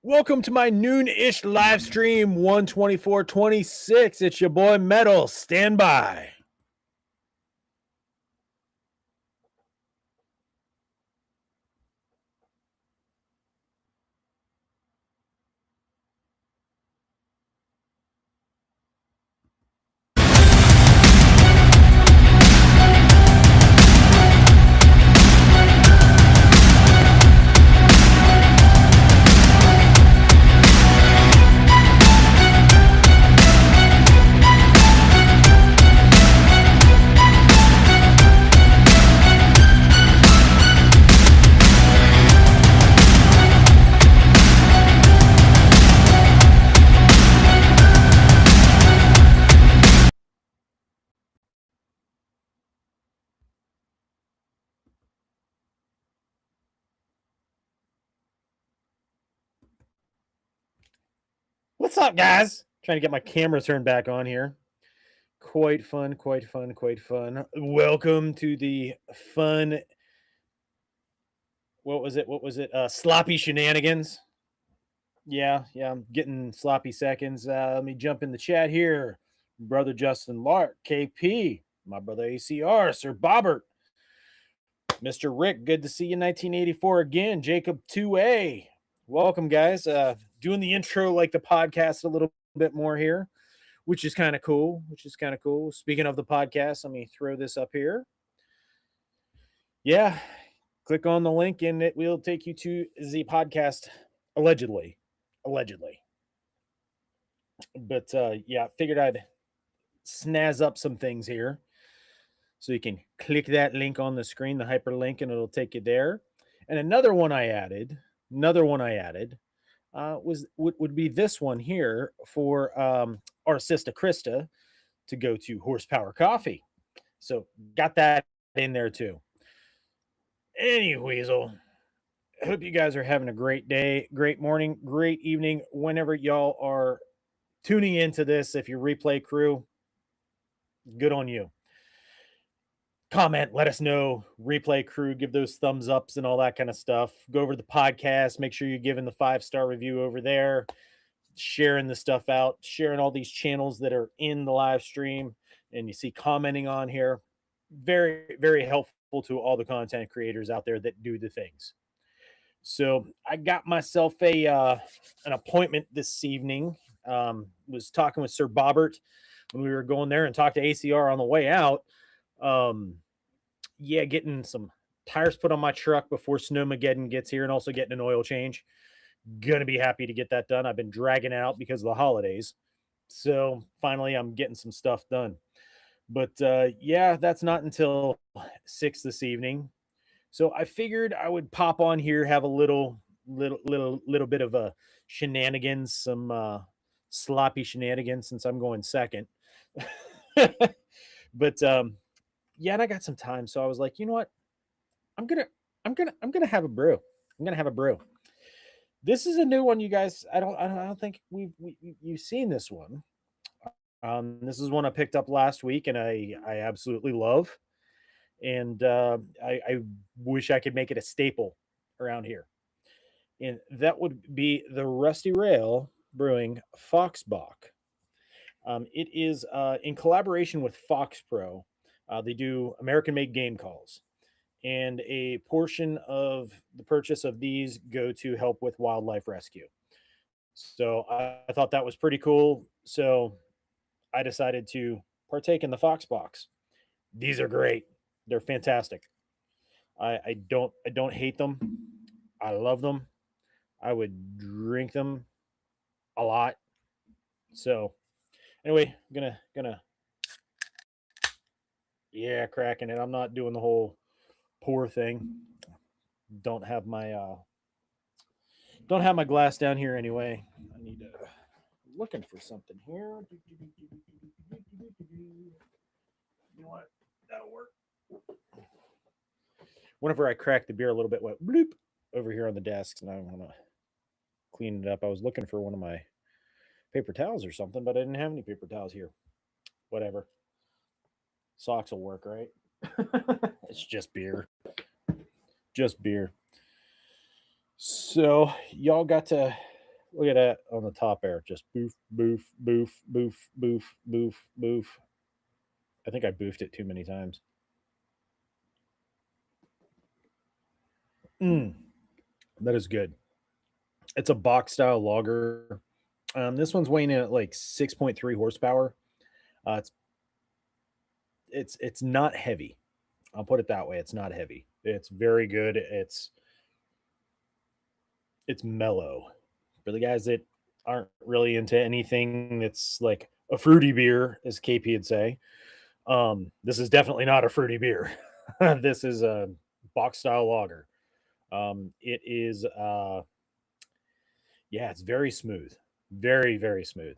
Welcome to my noon-ish live stream 12426. It's your boy Metal. Stand by. What's up, guys? Trying to get my camera turned back on here. Quite fun, quite fun, quite fun. Welcome to the fun. What was it? Sloppy Shenanigans. Yeah, I'm getting sloppy seconds. Let me jump in the chat here. Brother Justin Lark, KP, my brother ACR, Sir Bobbert, Mr. Rick, good to see you 1984 again. Jacob 2A. Welcome, guys. Doing the intro like the podcast a little bit more here, which is kind of cool. Speaking of the podcast, let me throw this up here. Yeah, click on the link and it will take you to the podcast allegedly. But yeah, figured I'd snazz up some things here. So you can click that link on the screen, the hyperlink, and it'll take you there. And another one I added would be this one here for our sister Krista to go to Horsepower Coffee. So got that in there too. Anyways, I hope you guys are having a great day, great morning, great evening, whenever y'all are tuning into this. If you're replay crew, good on you. Comment, let us know. Replay crew, give those thumbs ups and all that kind of stuff. Go over to the podcast. Make sure you're giving the 5-star review over there. Sharing the stuff out, sharing all these channels that are in the live stream. And you see commenting on here. Very, very helpful to all the content creators out there that do the things. So I got myself an appointment this evening. Was talking with Sir Bobbert when we were going there and talked to ACR on the way out. Yeah, getting some tires put on my truck before Snowmageddon gets here and also getting an oil change. Gonna be happy to get that done. I've been dragging it out because of the holidays. So finally I'm getting some stuff done. But yeah, that's not until 6 this evening. So I figured I would pop on here, have a little bit of a shenanigans, some sloppy shenanigans since I'm going second. But yeah, and I got some time, so I was like, you know what? I'm gonna have a brew. I'm gonna have a brew. This is a new one, you guys. I don't think you've seen this one. This is one I picked up last week, and I absolutely love. And I wish I could make it a staple around here. And that would be the Rusty Rail Brewing Foxbach. It is in collaboration with Fox Pro. They do American-made game calls, and a portion of the purchase of these go to help with wildlife rescue. So I thought that was pretty cool. So I decided to partake in the Fox box. These are great. They're fantastic. I don't hate them. I love them. I would drink them a lot. So anyway, gonna yeah, cracking it. I'm not doing the whole pour thing. Don't have my glass down here anyway. I need to looking for something here. You know what? That'll work. Whenever I crack the beer a little bit, went bloop over here on the desks, and I want to clean it up. I was looking for one of my paper towels or something, but I didn't have any paper towels here. Whatever. Socks will work, right? It's just beer. Just beer. So y'all got to Look at that on the top there. Just boof, boof, boof, boof, boof, boof, boof. I think I boofed it too many times. That is good. It's a box style lager. This one's weighing in at like 6.3 horsepower. It's it's not heavy. I'll put it that way. It's not heavy. It's very good. It's mellow. For the guys that aren't really into anything that's like a fruity beer, as KP would say, this is definitely not a fruity beer. This is a box style lager. It is yeah, it's very smooth. Very, very smooth.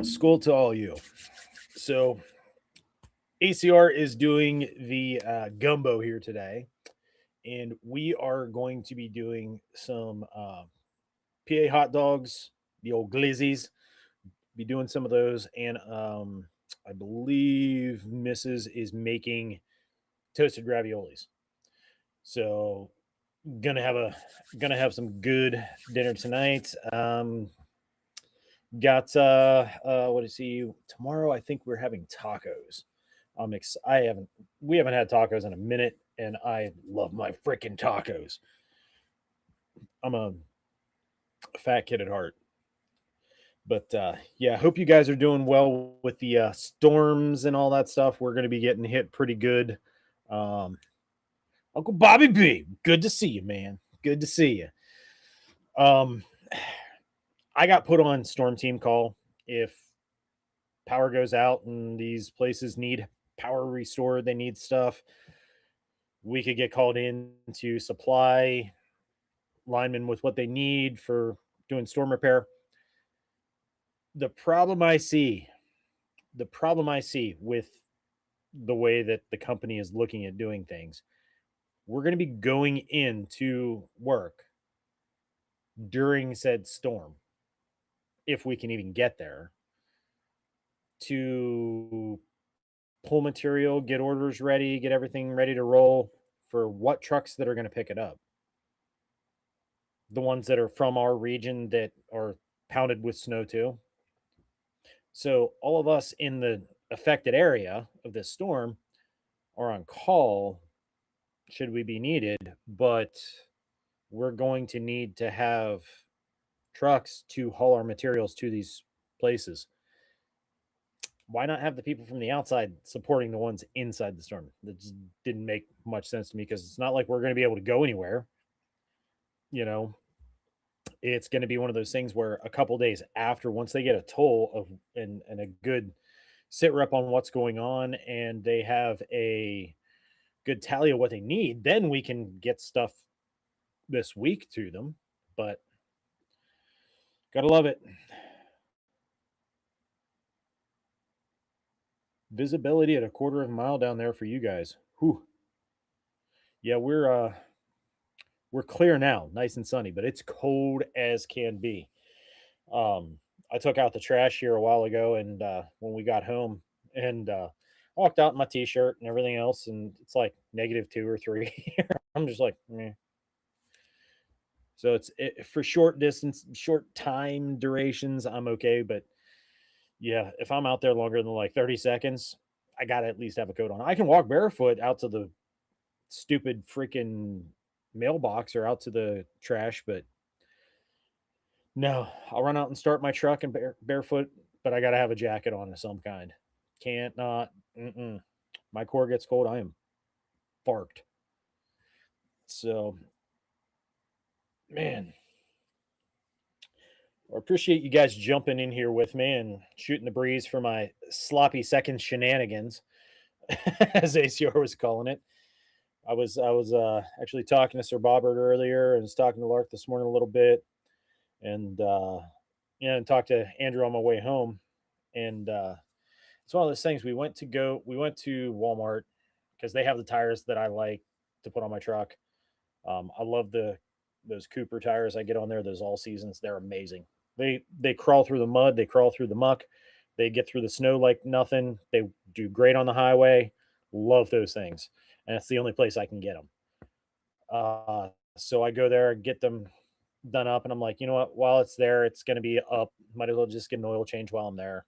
School to all you. So ACR is doing the gumbo here today, and we are going to be doing some PA hot dogs, the old glizzies. Be doing some of those, and I believe Mrs. is making toasted raviolis. So gonna have some good dinner tonight. Got what is he tomorrow? I think we're having tacos. I haven't we haven't had tacos in a minute, and I love my freaking tacos. I'm a fat kid at heart. But yeah, hope you guys are doing well with the storms and all that stuff. We're going to be getting hit pretty good. Um, Uncle Bobby B, good to see you, man. Good to see you. Um, I got put on storm team call if power goes out and these places need power restored, they need stuff. We could get called in to supply linemen with what they need for doing storm repair. The problem I see, the problem I see with the way that the company is looking at doing things, we're going to be going into work during said storm, if we can even get there, to pull material, get orders ready, get everything ready to roll for what trucks that are going to pick it up. The ones that are from our region that are pounded with snow too. So all of us in the affected area of this storm are on call should we be needed, but we're going to need to have trucks to haul our materials to these places. Why not have the people from the outside supporting the ones inside the storm? That just didn't make much sense to me because it's not like we're going to be able to go anywhere. You know, it's going to be one of those things where a couple days after, once they get a toll of and a good sit rep on what's going on, and they have a good tally of what they need, then we can get stuff this week to them. But gotta love it. Visibility at a quarter of a mile down there for you guys. Whew. Yeah, we're clear now, nice and sunny, but it's cold as can be. I took out the trash here a while ago, and when we got home, and walked out in my t-shirt and everything else, and it's like -2 or 3 here. I'm just like, meh. So for short distance, short time durations, I'm okay. But yeah, if I'm out there longer than like 30 seconds, I gotta at least have a coat on. I can walk barefoot out to the stupid freaking mailbox or out to the trash, but no, I'll run out and start my truck and barefoot, but I gotta have a jacket on of some kind. Can't not. Mm-mm. My core gets cold. I am farked. So, man, I appreciate you guys jumping in here with me and shooting the breeze for my sloppy second shenanigans, as ACR was calling it. I was actually talking to Sir Bobbert earlier, and was talking to Lark this morning a little bit, and yeah, and talked to Andrew on my way home. And it's one of those things. We went to Walmart because they have the tires that I like to put on my truck. I love those Cooper tires I get on there. Those all seasons, they're amazing. They crawl through the mud, they crawl through the muck, they get through the snow like nothing. They do great on the highway. Love those things, and it's the only place I can get them. So I go there, get them done up, and I'm like, you know what? While it's there, it's going to be up. Might as well just get an oil change while I'm there.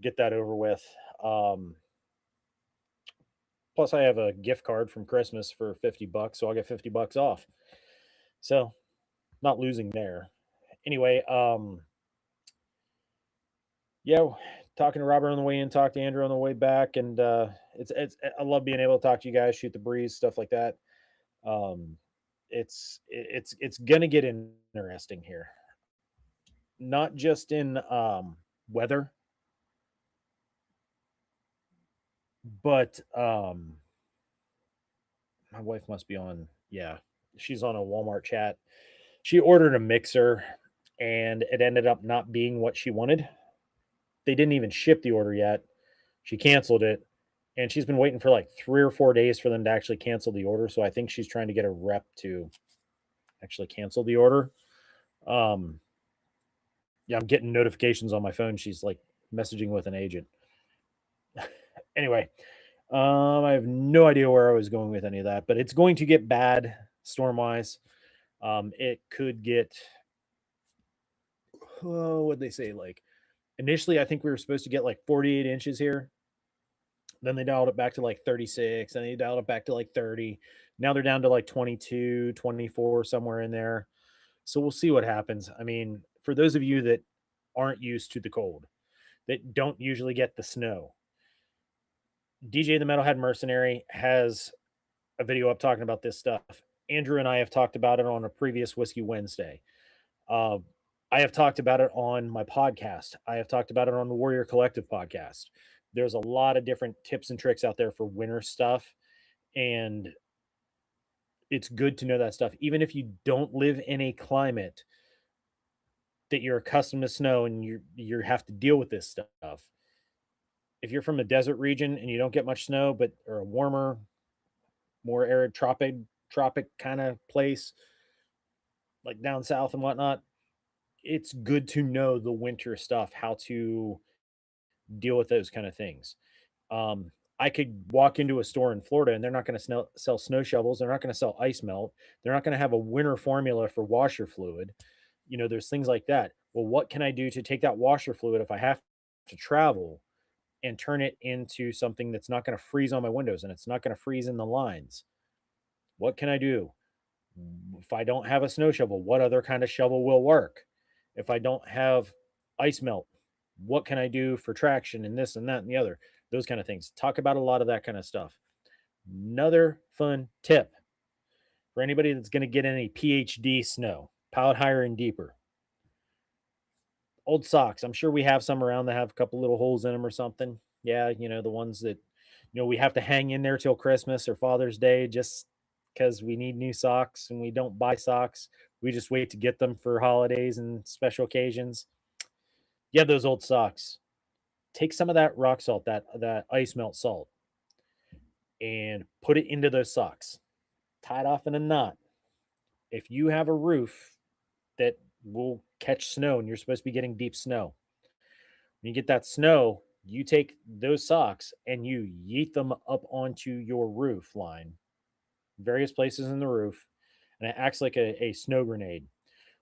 Get that over with. Um, Plus, I have a gift card from Christmas for $50, so I'll get $50 off. So not losing there. Anyway, yeah, talking to Robert on the way in, talk to Andrew on the way back, and it's I love being able to talk to you guys, shoot the breeze, stuff like that. Um, it's gonna get interesting here, not just in weather, but my wife must be on. Yeah, she's on a Walmart chat. She ordered a mixer, and it ended up not being what she wanted. They didn't even ship the order yet. She canceled it, and she's been waiting for like 3 or 4 days for them to actually cancel the order, so I think she's trying to get a rep to actually cancel the order. Um, yeah, I'm getting notifications on my phone. She's like messaging with an agent. Anyway, I have no idea where I was going with any of that, but it's going to get bad storm wise. It could get, oh, what'd they say? Like initially, I think we were supposed to get like 48 inches here. Then they dialed it back to like 36, and they dialed it back to like 30. Now they're down to like 22, 24, somewhere in there. So we'll see what happens. I mean, for those of you that aren't used to the cold, that don't usually get the snow, DJ the Metalhead Mercenary has a video up talking about this stuff. Andrew and I have talked about it on a previous Whiskey Wednesday. Uh, I have talked about it on my podcast. I have talked about it on the Warrior Collective podcast. There's a lot of different tips and tricks out there for winter stuff, and it's good to know that stuff. Even if you don't live in a climate that you're accustomed to snow and you have to deal with this stuff. If you're from a desert region and you don't get much snow, but or a warmer, more arid tropic kind of place like down south and whatnot, it's good to know the winter stuff, how to deal with those kind of things. I could walk into a store in Florida and they're not going to sell snow shovels. They're not going to sell ice melt. They're not going to have a winter formula for washer fluid. You know, there's things like that. Well, what can I do to take that washer fluid if I have to travel and turn it into something that's not going to freeze on my windows and it's not going to freeze in the lines? What can I do? If I don't have a snow shovel, what other kind of shovel will work? If I don't have ice melt, what can I do for traction and this and that and the other? Those kind of things. Talk about a lot of that kind of stuff. Another fun tip for anybody that's going to get any PhD snow, pilot higher and deeper. Old socks. I'm sure we have some around that have a couple little holes in them or something. Yeah, you know, the ones that, we have to hang in there till Christmas or Father's Day just because we need new socks and we don't buy socks. We just wait to get them for holidays and special occasions. Yeah, those old socks. Take some of that rock salt, that ice melt salt, and put it into those socks. Tie it off in a knot. If you have a roof that will catch snow and you're supposed to be getting deep snow, when you get that snow, you take those socks and you yeet them up onto your roof line, various places in the roof, and it acts like a snow grenade.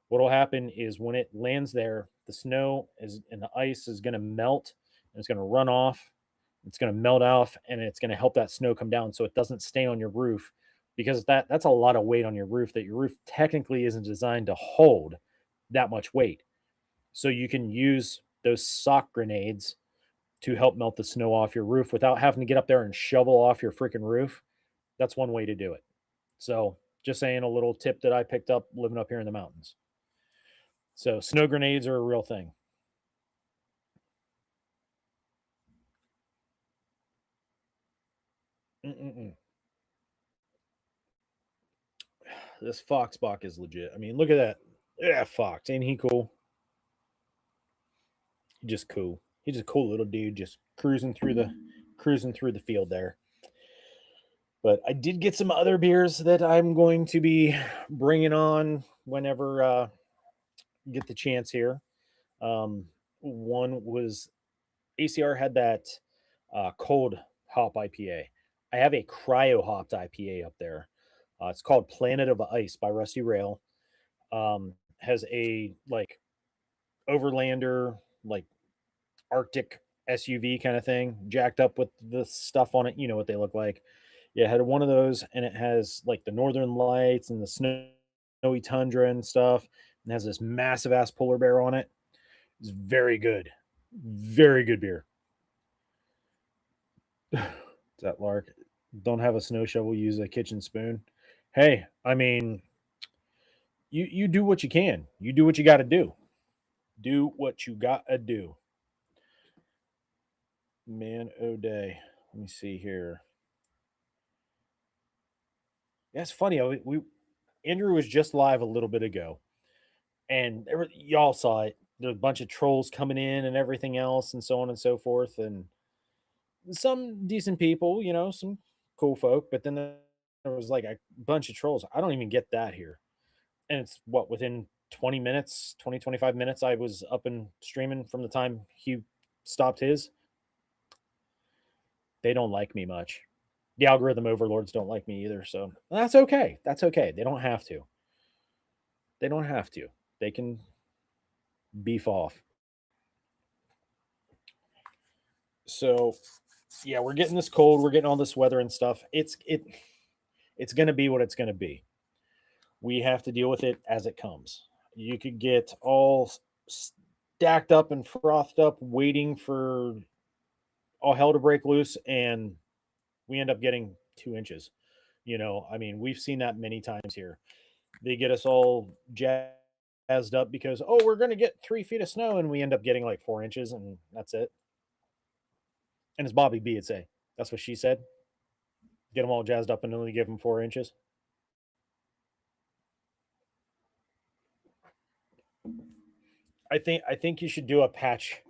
What will happen is when it lands there, the snow is and the ice is going to melt and it's going to run off. It's going to melt off and it's going to help that snow come down so it doesn't stay on your roof because that's a lot of weight on your roof that your roof technically isn't designed to hold that much weight. So you can use those sock grenades to help melt the snow off your roof without having to get up there and shovel off your freaking roof. That's one way to do it. So, just saying a little tip that I picked up living up here in the mountains. So, snow grenades are a real thing. Mm-mm-mm. This Foxbach is legit. I mean, look at that. Yeah, Fox. Ain't he cool? Just cool. He's a cool little dude just cruising through the field there. But I did get some other beers that I'm going to be bringing on whenever get the chance here. One was ACR had that cold hop IPA. I have a cryo hopped IPA up there. It's called Planet of Ice by Rusty Rail. Has a like overlander, like Arctic SUV kind of thing, jacked up with the stuff on it. You know what they look like. Yeah, it had one of those, and it has like the northern lights and the snowy tundra and stuff. And has this massive ass polar bear on it. It's very good beer. Is that Lark? Don't have a snow shovel, use a kitchen spoon. Hey, I mean, you do what you can. You do what you got to do. Do what you got to do. Man, oh day. Let me see here. That's funny. We Andrew was just live a little bit ago, and y'all saw it. There's a bunch of trolls coming in and everything else, and so on and so forth, and some decent people, some cool folk. But then there was like a bunch of trolls. I don't even get that here, and it's what within 20 minutes, 25 minutes, I was up and streaming from the time he stopped his. They don't like me much. The algorithm overlords don't like me either, so that's okay. That's okay. They don't have to. They don't have to. They can beef off. So, yeah, we're getting this cold. We're getting all this weather and stuff. It's going to be what it's going to be. We have to deal with it as it comes. You could get all stacked up and frothed up, waiting for all hell to break loose, and we end up getting 2 inches. I mean, we've seen that many times here. They get us all jazzed up because, oh, we're going to get 3 feet of snow, and we end up getting like 4 inches, and that's it. And as Bobby B would say, that's what she said. Get them all jazzed up and only give them 4 inches. I think you should do a patch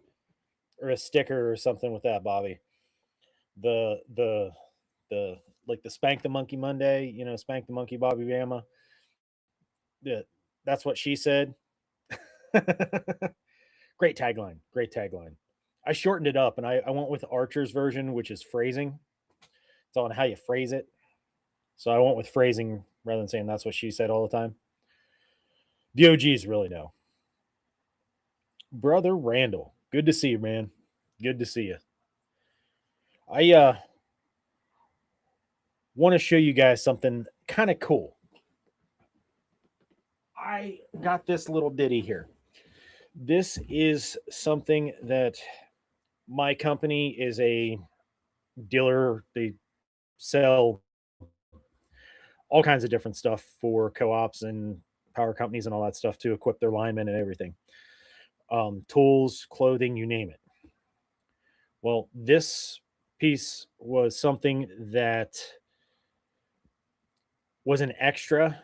or a sticker or something with that, Bobby. The like the Spank the Monkey Monday, Spank the Monkey Bobby Bama. Yeah, that's what she said. Great tagline. Great tagline. I shortened it up and I went with Archer's version, which is phrasing. It's on how you phrase it. So I went with phrasing rather than saying that's what she said all the time. The OGs really know. Brother Randall. Good to see you, man. Good to see you. I want to show you guys something kind of cool. I got this little ditty here. This is something that my company is a dealer. They sell all kinds of different stuff for co-ops and power companies and all that stuff to equip their linemen and everything. Tools, clothing, you name it. Well, this piece was something that was an extra,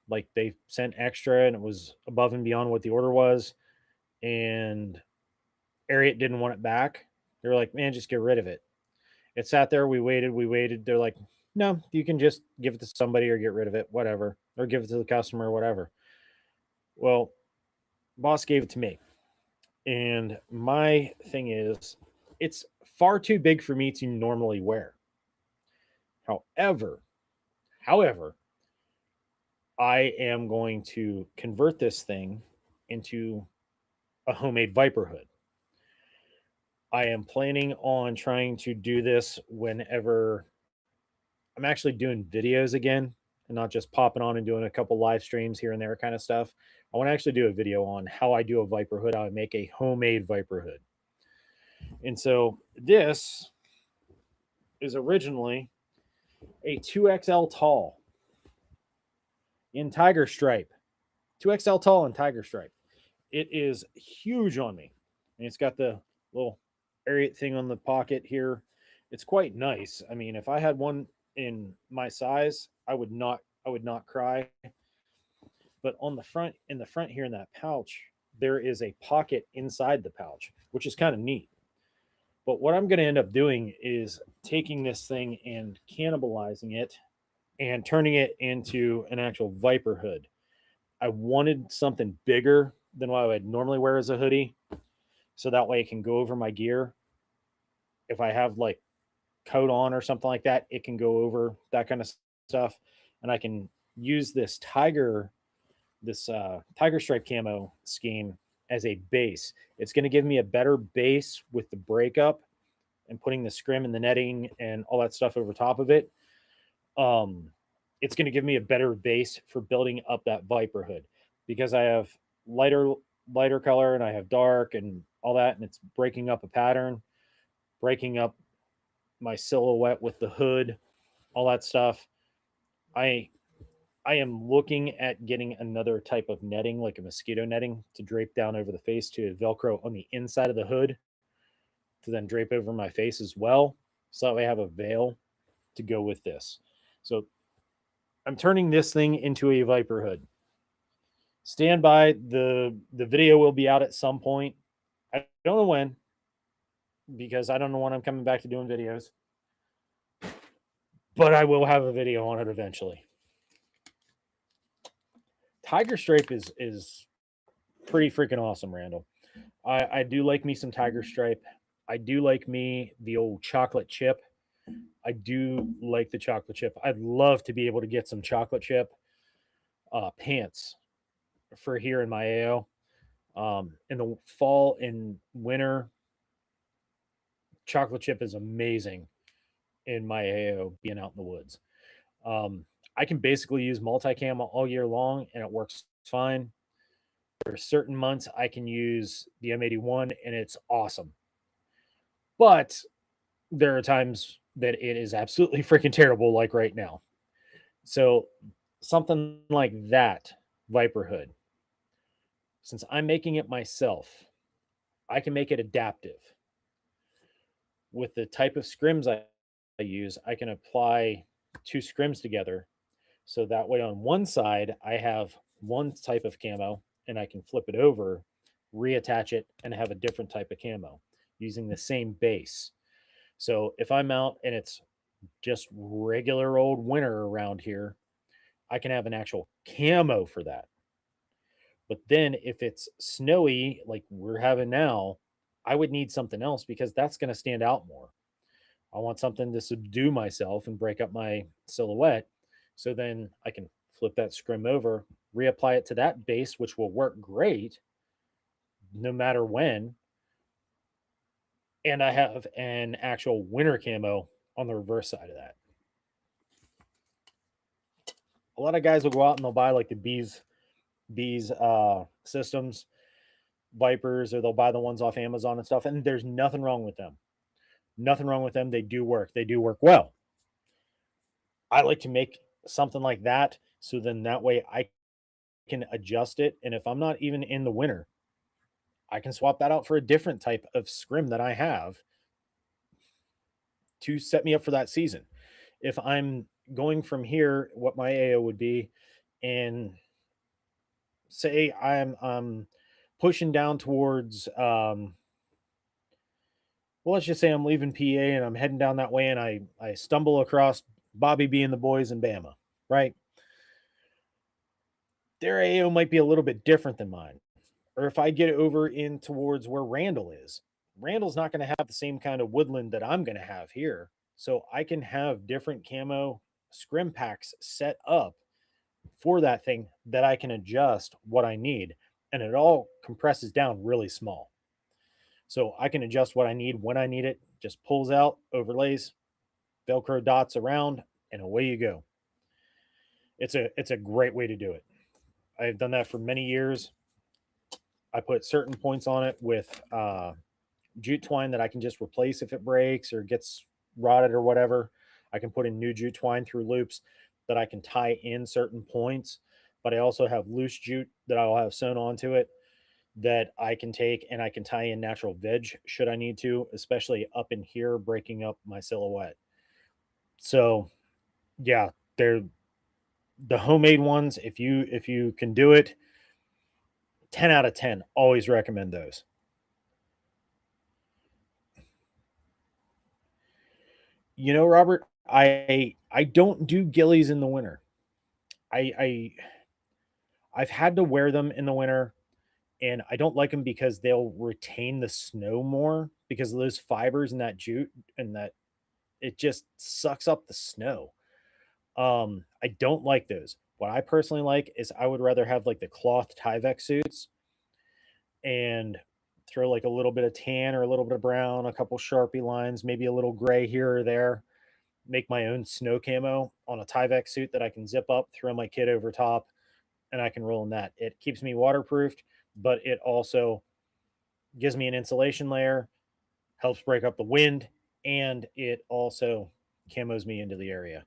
like they sent extra and it was above and beyond what the order was. And Ariat didn't want it back. They were like, man, just get rid of it. It sat there. We waited. They're like, no, you can just give it to somebody or get rid of it, whatever, or give it to the customer or whatever. Well, boss gave it to me. And my thing is, it's far too big for me to normally wear. However, I am going to convert this thing into a homemade Viper hood. I am planning on trying to do this whenever I'm actually doing videos again and not just popping on and doing a couple live streams here and there kind of stuff. I want to actually do a video on how I do a Viper hood, how I make a homemade Viper hood. And so this is originally a 2XL tall in tiger stripe. 2XL tall in tiger stripe. It is huge on me. And it's got the little Ariat thing on the pocket here. It's quite nice. I mean, if I had one in my size, I would not cry. But on the front, in the front here in that pouch, there is a pocket inside the pouch, which is kind of neat. But what I'm going to end up doing is taking this thing and cannibalizing it and turning it into an actual Viper hood. I wanted something bigger than what I would normally wear as a hoodie, so that way it can go over my gear. If I have like coat on or something like that, it can go over that kind of stuff. and I can use this tiger stripe camo scheme as a base. It's going to give me a better base with the breakup and putting the scrim and the netting and all that stuff over top of it. Um, it's going to give me a better base for building up that Viper hood, because I have lighter color and I have dark and all that, and it's breaking up a pattern, breaking up my silhouette with the hood, all that stuff. I I am looking at getting another type of netting, like a mosquito netting, to drape down over the face, to Velcro on the inside of the hood, to then drape over my face as well. So I have a veil to go with this. So I'm turning this thing into a Viper hood. Stand by. The video will be out at some point. I don't know when, because I don't know when I'm coming back to doing videos, but I will have a video on it eventually. Tiger stripe is pretty freaking awesome, Randall. I do like me some tiger stripe. I do like me the old chocolate chip. I do like the chocolate chip. I'd love to be able to get some chocolate chip pants for here in my AO. In the fall and winter, chocolate chip is amazing in my AO being out in the woods. Um, I can basically use multicam all year long and it works fine. For certain months, I can use the M81 and it's awesome. But there are times that it is absolutely freaking terrible, like right now. So, something like that, Viper Hood, since I'm making it myself, I can make it adaptive. With the type of scrims I use, I can apply two scrims together. So that way, on one side, I have one type of camo and I can flip it over, reattach it, and have a different type of camo using the same base. So if I'm out and it's just regular old winter around here, I can have an actual camo for that. But then if it's snowy like we're having now, I would need something else, because that's going to stand out more. I want something to subdue myself and break up my silhouette. So then I can flip that scrim over, reapply it to that base, which will work great no matter when. And I have an actual winter camo on the reverse side of that. A lot of guys will go out and they'll buy like the bees systems, Vipers, or they'll buy the ones off Amazon and stuff. And there's nothing wrong with them. Nothing wrong with them. They do work. They do work well. I like to make something like that, so then that way I can adjust it. And if I'm not even in the winter, I can swap that out for a different type of scrim that I have to set me up for that season. If I'm going from here, what my AO would be, and say I'm pushing down towards well, let's just say I'm leaving PA and I'm heading down that way, and I stumble across Bobby B and the boys in Bama, right? Their AO might be a little bit different than mine. Or if I get over in towards where Randall is, Randall's not going to have the same kind of woodland that I'm going to have here. So I can have different camo scrim packs set up for that thing that I can adjust what I need. And it all compresses down really small. So I can adjust what I need when I need it, just pulls out, overlays, Velcro dots around, and away you go. It's a great way to do it. I've done that for many years. I put certain points on it with jute twine that I can just replace if it breaks or gets rotted or whatever. I can put in new jute twine through loops that I can tie in certain points, but I also have loose jute that I'll have sewn onto it that I can take, and I can tie in natural veg should I need to, especially up in here breaking up my silhouette. So yeah, they're the homemade ones. If you can do it, 10 out of 10. Always recommend those. Robert, I don't do gillies in the winter. I I've had to wear them in the winter, and I don't like them because they'll retain the snow more because of those fibers and that jute, and that it just sucks up the snow. I don't like those. What I personally like is I would rather have like the cloth Tyvek suits and throw like a little bit of tan or a little bit of brown, a couple Sharpie lines, maybe a little gray here or there. Make my own snow camo on a Tyvek suit that I can zip up, throw my kit over top, and I can roll in that. It keeps me waterproofed, but it also gives me an insulation layer, helps break up the wind, and it also camos me into the area.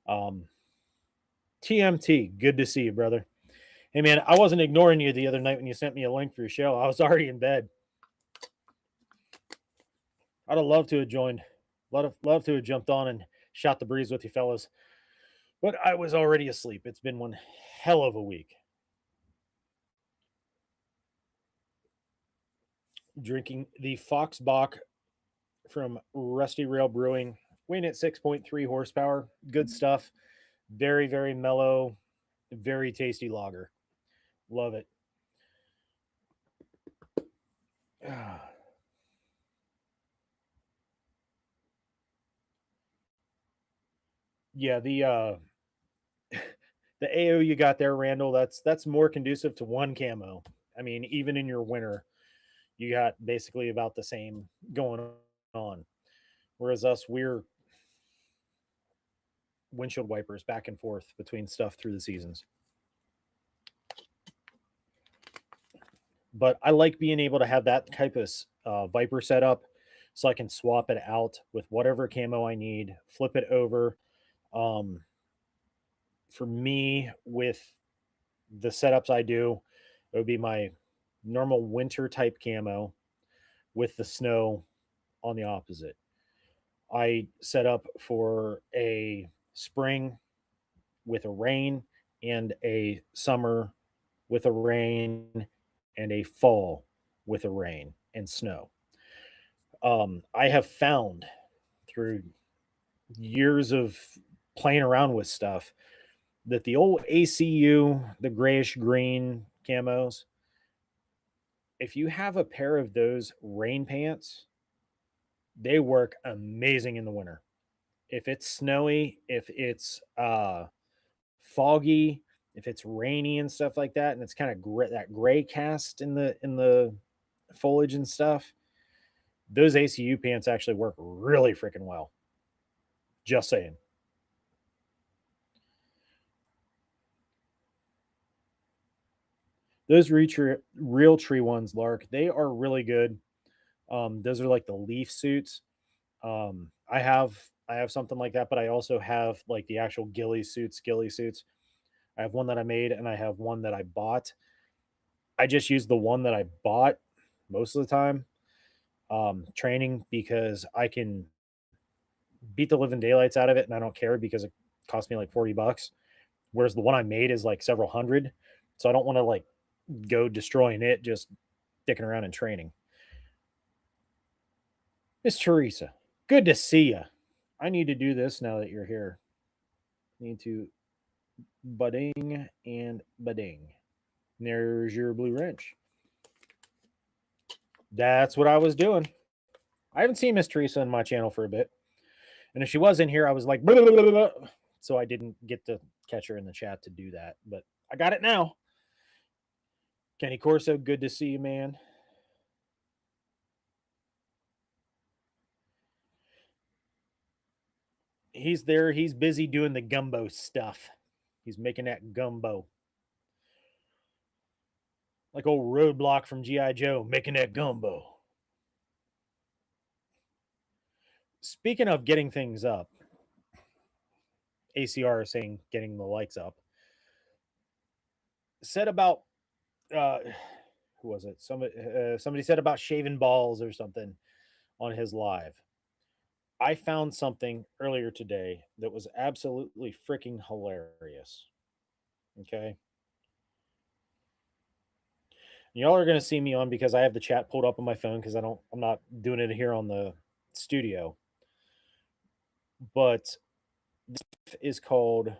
Um, TMT, good to see you, brother. Hey, man, I wasn't ignoring you the other night when you sent me a link for your show. I was already in bed. I'd have loved to have joined. Love to have jumped on and shot the breeze with you fellas, but I was already asleep. It's been one hell of a week. Drinking the Fox Bach from Rusty Rail Brewing, weighing at 6.3 horsepower. Good stuff. Very, very mellow, very tasty lager. Love it. Yeah, the AO you got there, Randall, that's more conducive to one camo. I mean, even in your winter, you got basically about the same going on. Whereas us, we're windshield wipers back and forth between stuff through the seasons. But I like being able to have that type of Viper setup so I can swap it out with whatever camo I need, flip it over. Um, for me, with the setups I do, it would be my normal winter type camo with the snow on the opposite. I set up for a spring with a rain and a summer with a rain and a fall with a rain and snow. I have found through years of playing around with stuff that the old ACU, the grayish green camos, if you have a pair of those rain pants, they work amazing in the winter. If it's snowy, if it's foggy, if it's rainy and stuff like that, and it's kind of that gray cast in the foliage and stuff, those ACU pants actually work really freaking well. Just saying. Those real tree ones, Lark, they are really good. Those are like the leaf suits. I have something like that, but I also have like the actual ghillie suits. I have one that I made and I have one that I bought. I just use the one that I bought most of the time, training because I can beat the living daylights out of it and I don't care because it cost me like 40 bucks. Whereas the one I made is like several hundred. So I don't want to like go destroying it just dicking around and training. Miss Teresa, good to see you. I need to do this now that you're here. Need to budding and budding. There's your blue wrench. That's what I was doing. I haven't seen Miss Teresa in my channel for a bit. And if she was in here, I was like, blah, blah, blah, blah. So I didn't get to catch her in the chat to do that. But I got it now. Kenny Corso, good to see you, man. He's there. He's busy doing the gumbo stuff. He's making that gumbo. Like old Roadblock from G.I. Joe, making that gumbo. Speaking of getting things up, ACR is saying getting the likes up. Said about who was it? Somebody said about shaving balls or something on his live. I found something earlier today that was absolutely freaking hilarious. Okay. Y'all are going to see me on because I have the chat pulled up on my phone because I'm not doing it here on the studio. But this is called,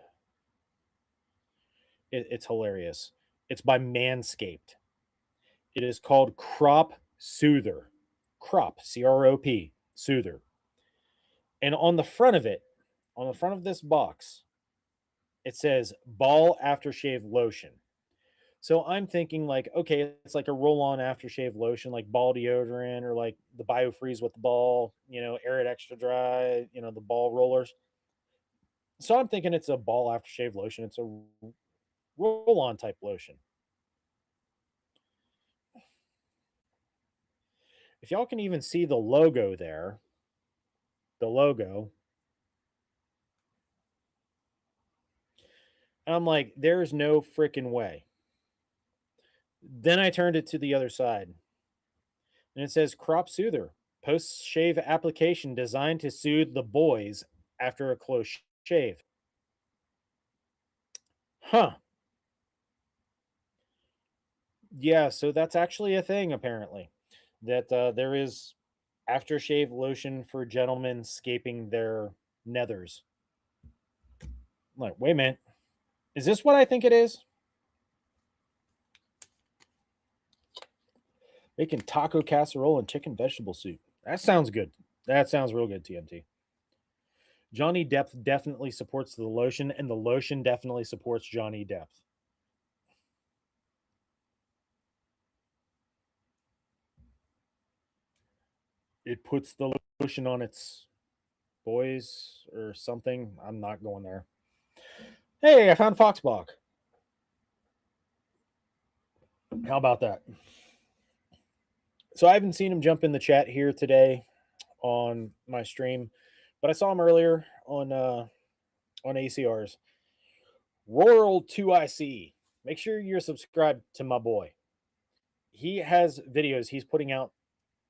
it's hilarious. It's by Manscaped. It is called Crop Soother. Crop, Crop, Soother. And on the front of it, on the front of this box, it says ball aftershave lotion. So I'm thinking like, okay, it's like a roll-on aftershave lotion, like ball deodorant or like the BioFreeze with the ball, air it extra dry, the ball rollers. So I'm thinking it's a ball aftershave lotion. It's a roll-on type lotion. If y'all can even see the logo there, the logo, and I'm like, there's no freaking way. Then I turned it to the other side and it says crop soother, post shave application designed to soothe the boys after a close shave. Huh. Yeah, so that's actually a thing apparently. That there is aftershave lotion for gentlemen scaping their nethers. I'm like, wait a minute. Is this what I think it is? Making taco casserole and chicken vegetable soup. That sounds good. That sounds real good, TMT. Johnny Depp definitely supports the lotion, and the lotion definitely supports Johnny Depp. It puts the lotion on its boys or something. I'm not going there. Hey, I found Foxbach. How about that? So I haven't seen him jump in the chat here today on my stream, but I saw him earlier on ACRs. Rural 2IC. Make sure you're subscribed to my boy. He has videos he's putting out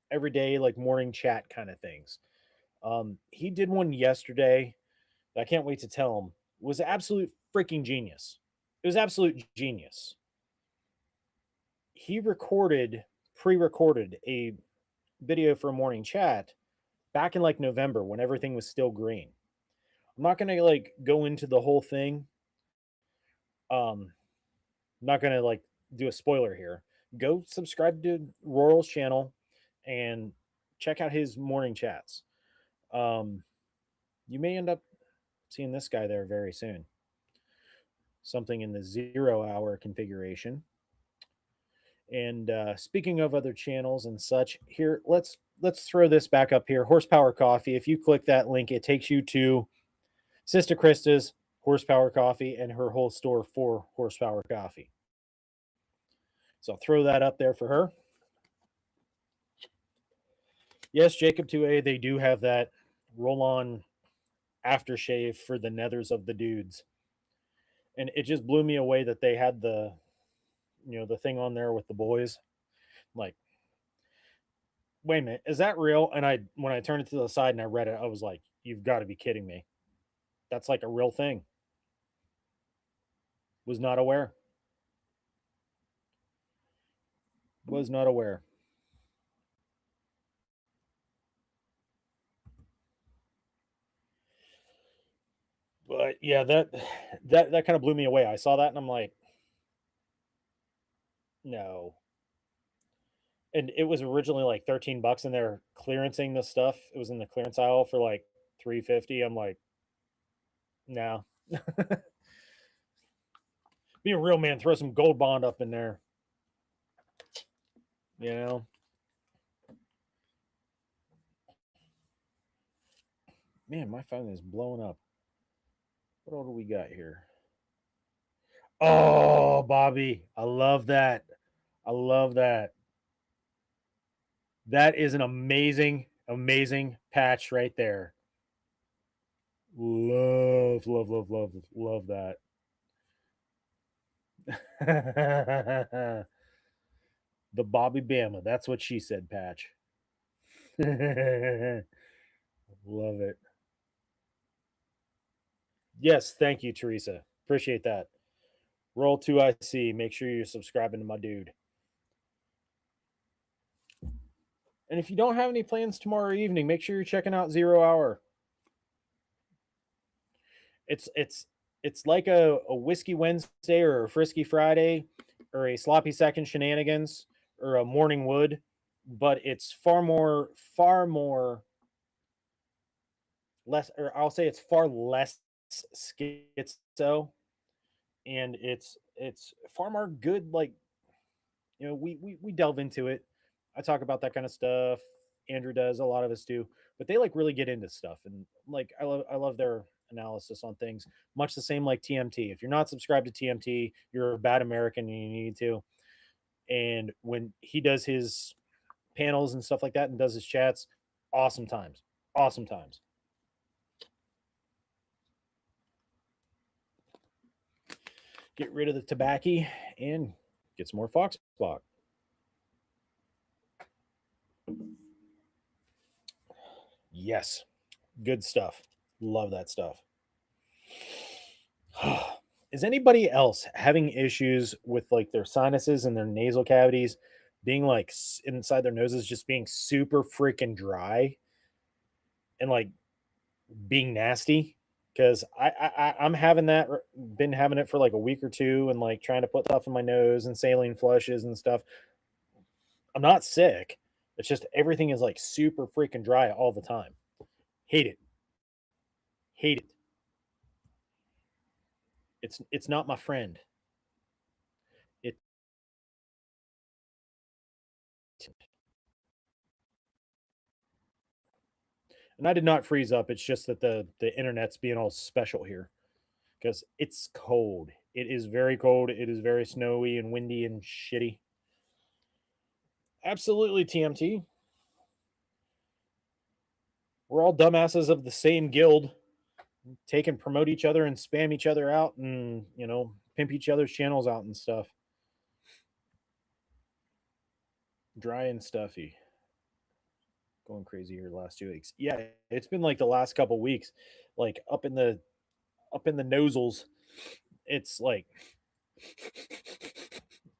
every day, like morning chat kind of things. He did one yesterday. I can't wait to tell him. It was absolute freaking genius. It was absolute genius. He pre-recorded a video for a morning chat back in like November when everything was still green. I'm not gonna like go into the whole thing. I'm not gonna like do a spoiler here. Go subscribe to Roral's channel and check out his morning chats. Um, you may end up seeing this guy there very soon. Something in the 0 hour configuration. And speaking of other channels and such, here let's throw this back up here. Horsepower Coffee. If you click that link, it takes you to Sister Krista's Horsepower Coffee and her whole store for Horsepower Coffee. So I'll throw that up there for her. Yes, Jacob 2A, they do have that roll-on aftershave for the nethers of the dudes. And it just blew me away that they had the thing on there with the boys. Like, wait a minute, is that real? And when I turned it to the side and I read it, I was like, you've got to be kidding me. That's like a real thing. Was not aware. Was not aware. But yeah, that kind of blew me away. I saw that and I'm like, no. And it was originally like $13 and they're clearancing this stuff. It was in the clearance aisle for like $3.50. I'm like, no. Be a real man, throw some gold bond up in there. You know? Man, my phone is blowing up. What all do we got here? Oh, Bobby. I love that. I love that. That is an amazing, amazing patch right there. Love, love, love, love, love that. The Bobby Bama. That's what she said, patch. Love it. Yes, thank you, Teresa. Appreciate that. Roll 2IC. Make sure you're subscribing to my dude. And if you don't have any plans tomorrow evening, make sure you're checking out 0 hour. It's like a whiskey Wednesday or a frisky Friday or a sloppy second shenanigans or a morning wood, but it's far more less, or I'll say it's far less schizo and it's far more good. Like, we delve into it. I talk about that kind of stuff. Andrew does, a lot of us do, but they like really get into stuff, and like I love their analysis on things. Much the same like TMT. If you're not subscribed to TMT, you're a bad American and you need to. And when he does his panels and stuff like that and does his chats, awesome times. Awesome times. Get rid of the tobacco and get some more Fox block. Yes. Good stuff. Love that stuff. Is anybody else having issues with like their sinuses and their nasal cavities being like inside their noses just being super freaking dry and like being nasty? Because I'm having that, been having it for like a week or two, and like trying to put stuff in my nose and saline flushes and stuff. I'm not sick. It's just everything is like super freaking dry all the time. Hate it. Hate it. It's not my friend. It and I did not freeze up. It's just that the internet's being all special here because it's cold. It is very cold. It is very snowy and windy and shitty. Absolutely, TMT. We're all dumbasses of the same guild. Take and promote each other and spam each other out and pimp each other's channels out and stuff. Dry and stuffy. Going crazy here the last 2 weeks. Yeah, it's been like the last couple weeks, like up in the nozzles. It's like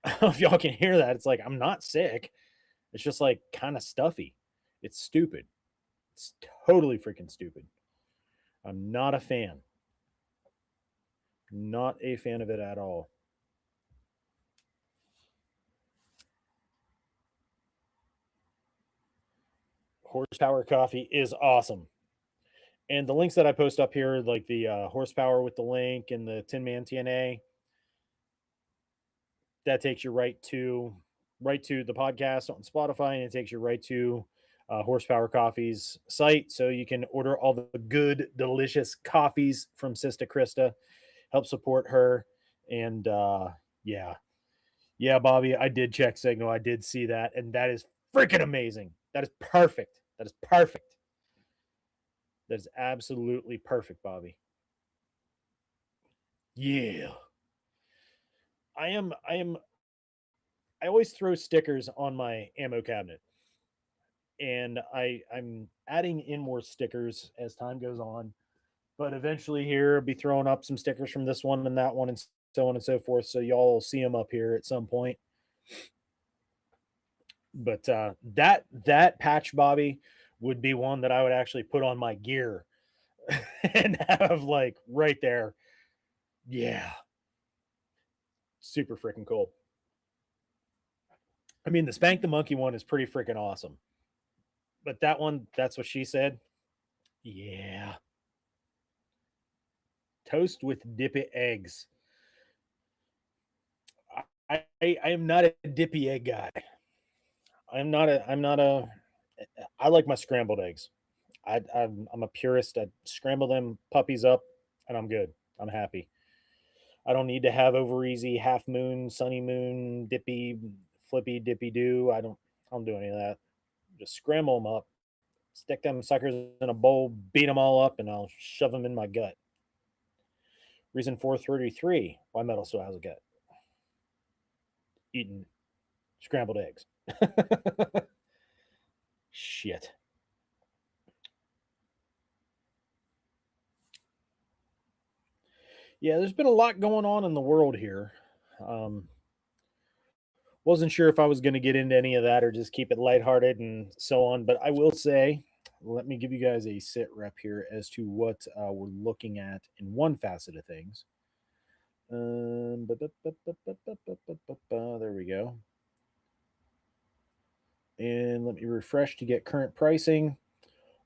I don't know if y'all can hear that. It's like I'm not sick. It's just like kind of stuffy. It's stupid. It's totally freaking stupid. I'm not a fan. Not a fan of it at all. Horsepower coffee is awesome. And the links that I post up here, like the horsepower with the link and the Tin Man TNA, that takes you right to the podcast on Spotify, and it takes you right to Horsepower Coffee's site, so you can order all the good, delicious coffees from Sista Krista. Help support her, and yeah, yeah, Bobby, I did check Signal. I did see that, and that is freaking amazing. That is perfect. That is perfect. That is absolutely perfect, Bobby. Yeah. I always throw stickers on my ammo cabinet, and I'm adding in more stickers as time goes on. But eventually, here I'll be throwing up some stickers from this one and that one, and so on and so forth. So y'all will see them up here at some point. But that patch, Bobby, would be one that I would actually put on my gear and have like right there. Yeah, super freaking cool. I mean, the Spank the Monkey one is pretty freaking awesome. But that one, that's what she said. Yeah. Toast with dippy eggs. I am not a dippy egg guy. I'm not a I like my scrambled eggs. I'm a purist. I scramble them puppies up and I'm good. I'm happy. I don't need to have over easy half moon, sunny moon, dippy, flippy, dippy do. I don't do any of that. Just scramble them up, stick them suckers in a bowl, beat them all up, and I'll shove them in my gut. Reason 433 why metal still has a gut. Eating scrambled eggs. Shit. Yeah, there's been a lot going on in the world here. Um, wasn't sure if I was going to get into any of that or just keep it lighthearted and so on. But I will say, let me give you guys a sit rep here as to what we're looking at in one facet of things. There we go. And let me refresh to get current pricing.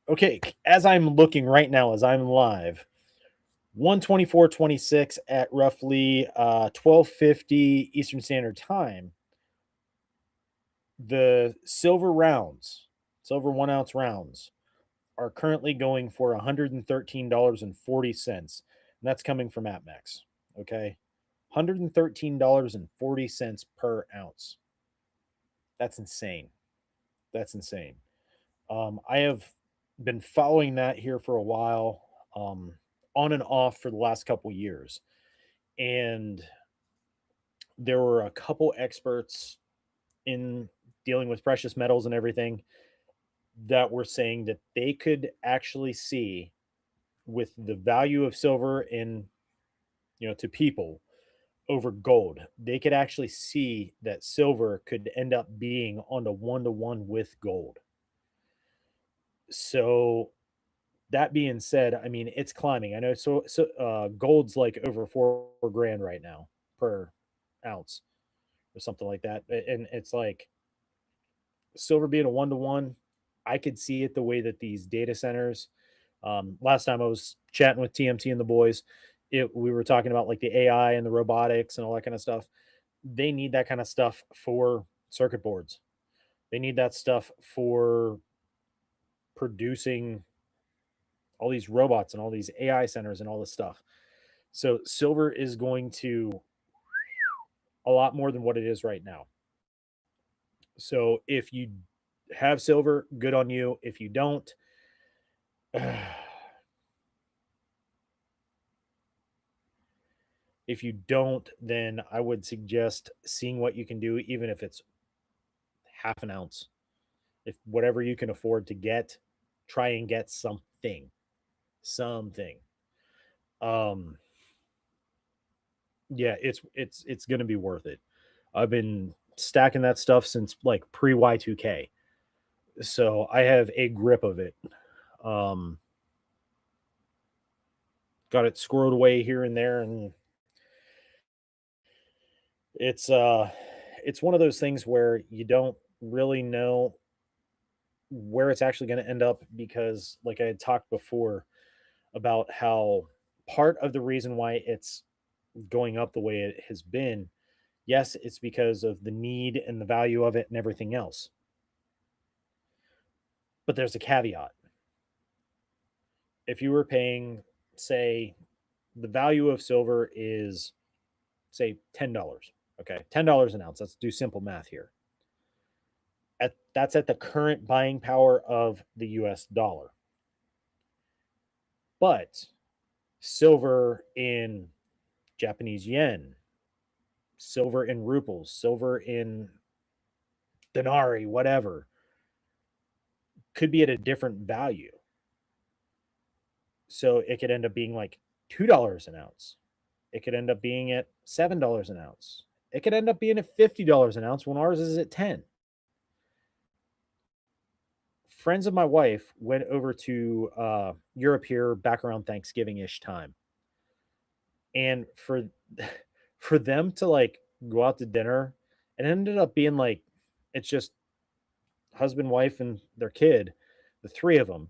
Okay, as I'm looking right now, as I'm live, 124.26 at roughly 12:50 Eastern Standard Time. The silver rounds, silver 1 ounce rounds, are currently going for $113.40. And that's coming from AppMax. Okay. $113.40 per ounce. That's insane. That's insane. I have been following that here for a while, um, on and off for the last couple years. And there were a couple experts in dealing with precious metals and everything that were saying that they could actually see, with the value of silver in, to people over gold, they could actually see that silver could end up being on a 1-to-1 with gold. So that being said, I mean, it's climbing. I know, gold's like over 4 grand right now per ounce or something like that. And it's like silver being a 1-to-1, I could see it the way that these data centers. Last time I was chatting with TMT and the boys, we were talking about like the AI and the robotics and all that kind of stuff. They need that kind of stuff for circuit boards. They need that stuff for producing all these robots and all these AI centers and all this stuff. So silver is going to a lot more than what it is right now. So if you have silver, good on you. If you don't, if you don't, then I would suggest seeing what you can do, even if it's half an ounce. If whatever you can afford to get, try and get something. Something. Um yeah, it's gonna be worth it. I've been stacking that stuff since like pre Y2K. So I have a grip of it. Um got it squirreled away here and there, and it's uh it's one of those things where you don't really know where it's actually going to end up, because like I had talked before about how part of the reason why it's going up the way it has been, yes, it's because of the need and the value of it and everything else. But there's a caveat. If you were paying, say, the value of silver is, say, $10, okay, $10 an ounce. Let's do simple math here. That's at the current buying power of the US dollar. But silver in Japanese yen, silver in rubles, silver in denarii, whatever, could be at a different value. So it could end up being like $2 an ounce. It could end up being at $7 an ounce. It could end up being at $50 an ounce when ours is at 10. Friends of my wife went over to Europe here back around Thanksgiving-ish time. And for them to like go out to dinner, it ended up being like, it's just husband, wife, and their kid, the three of them.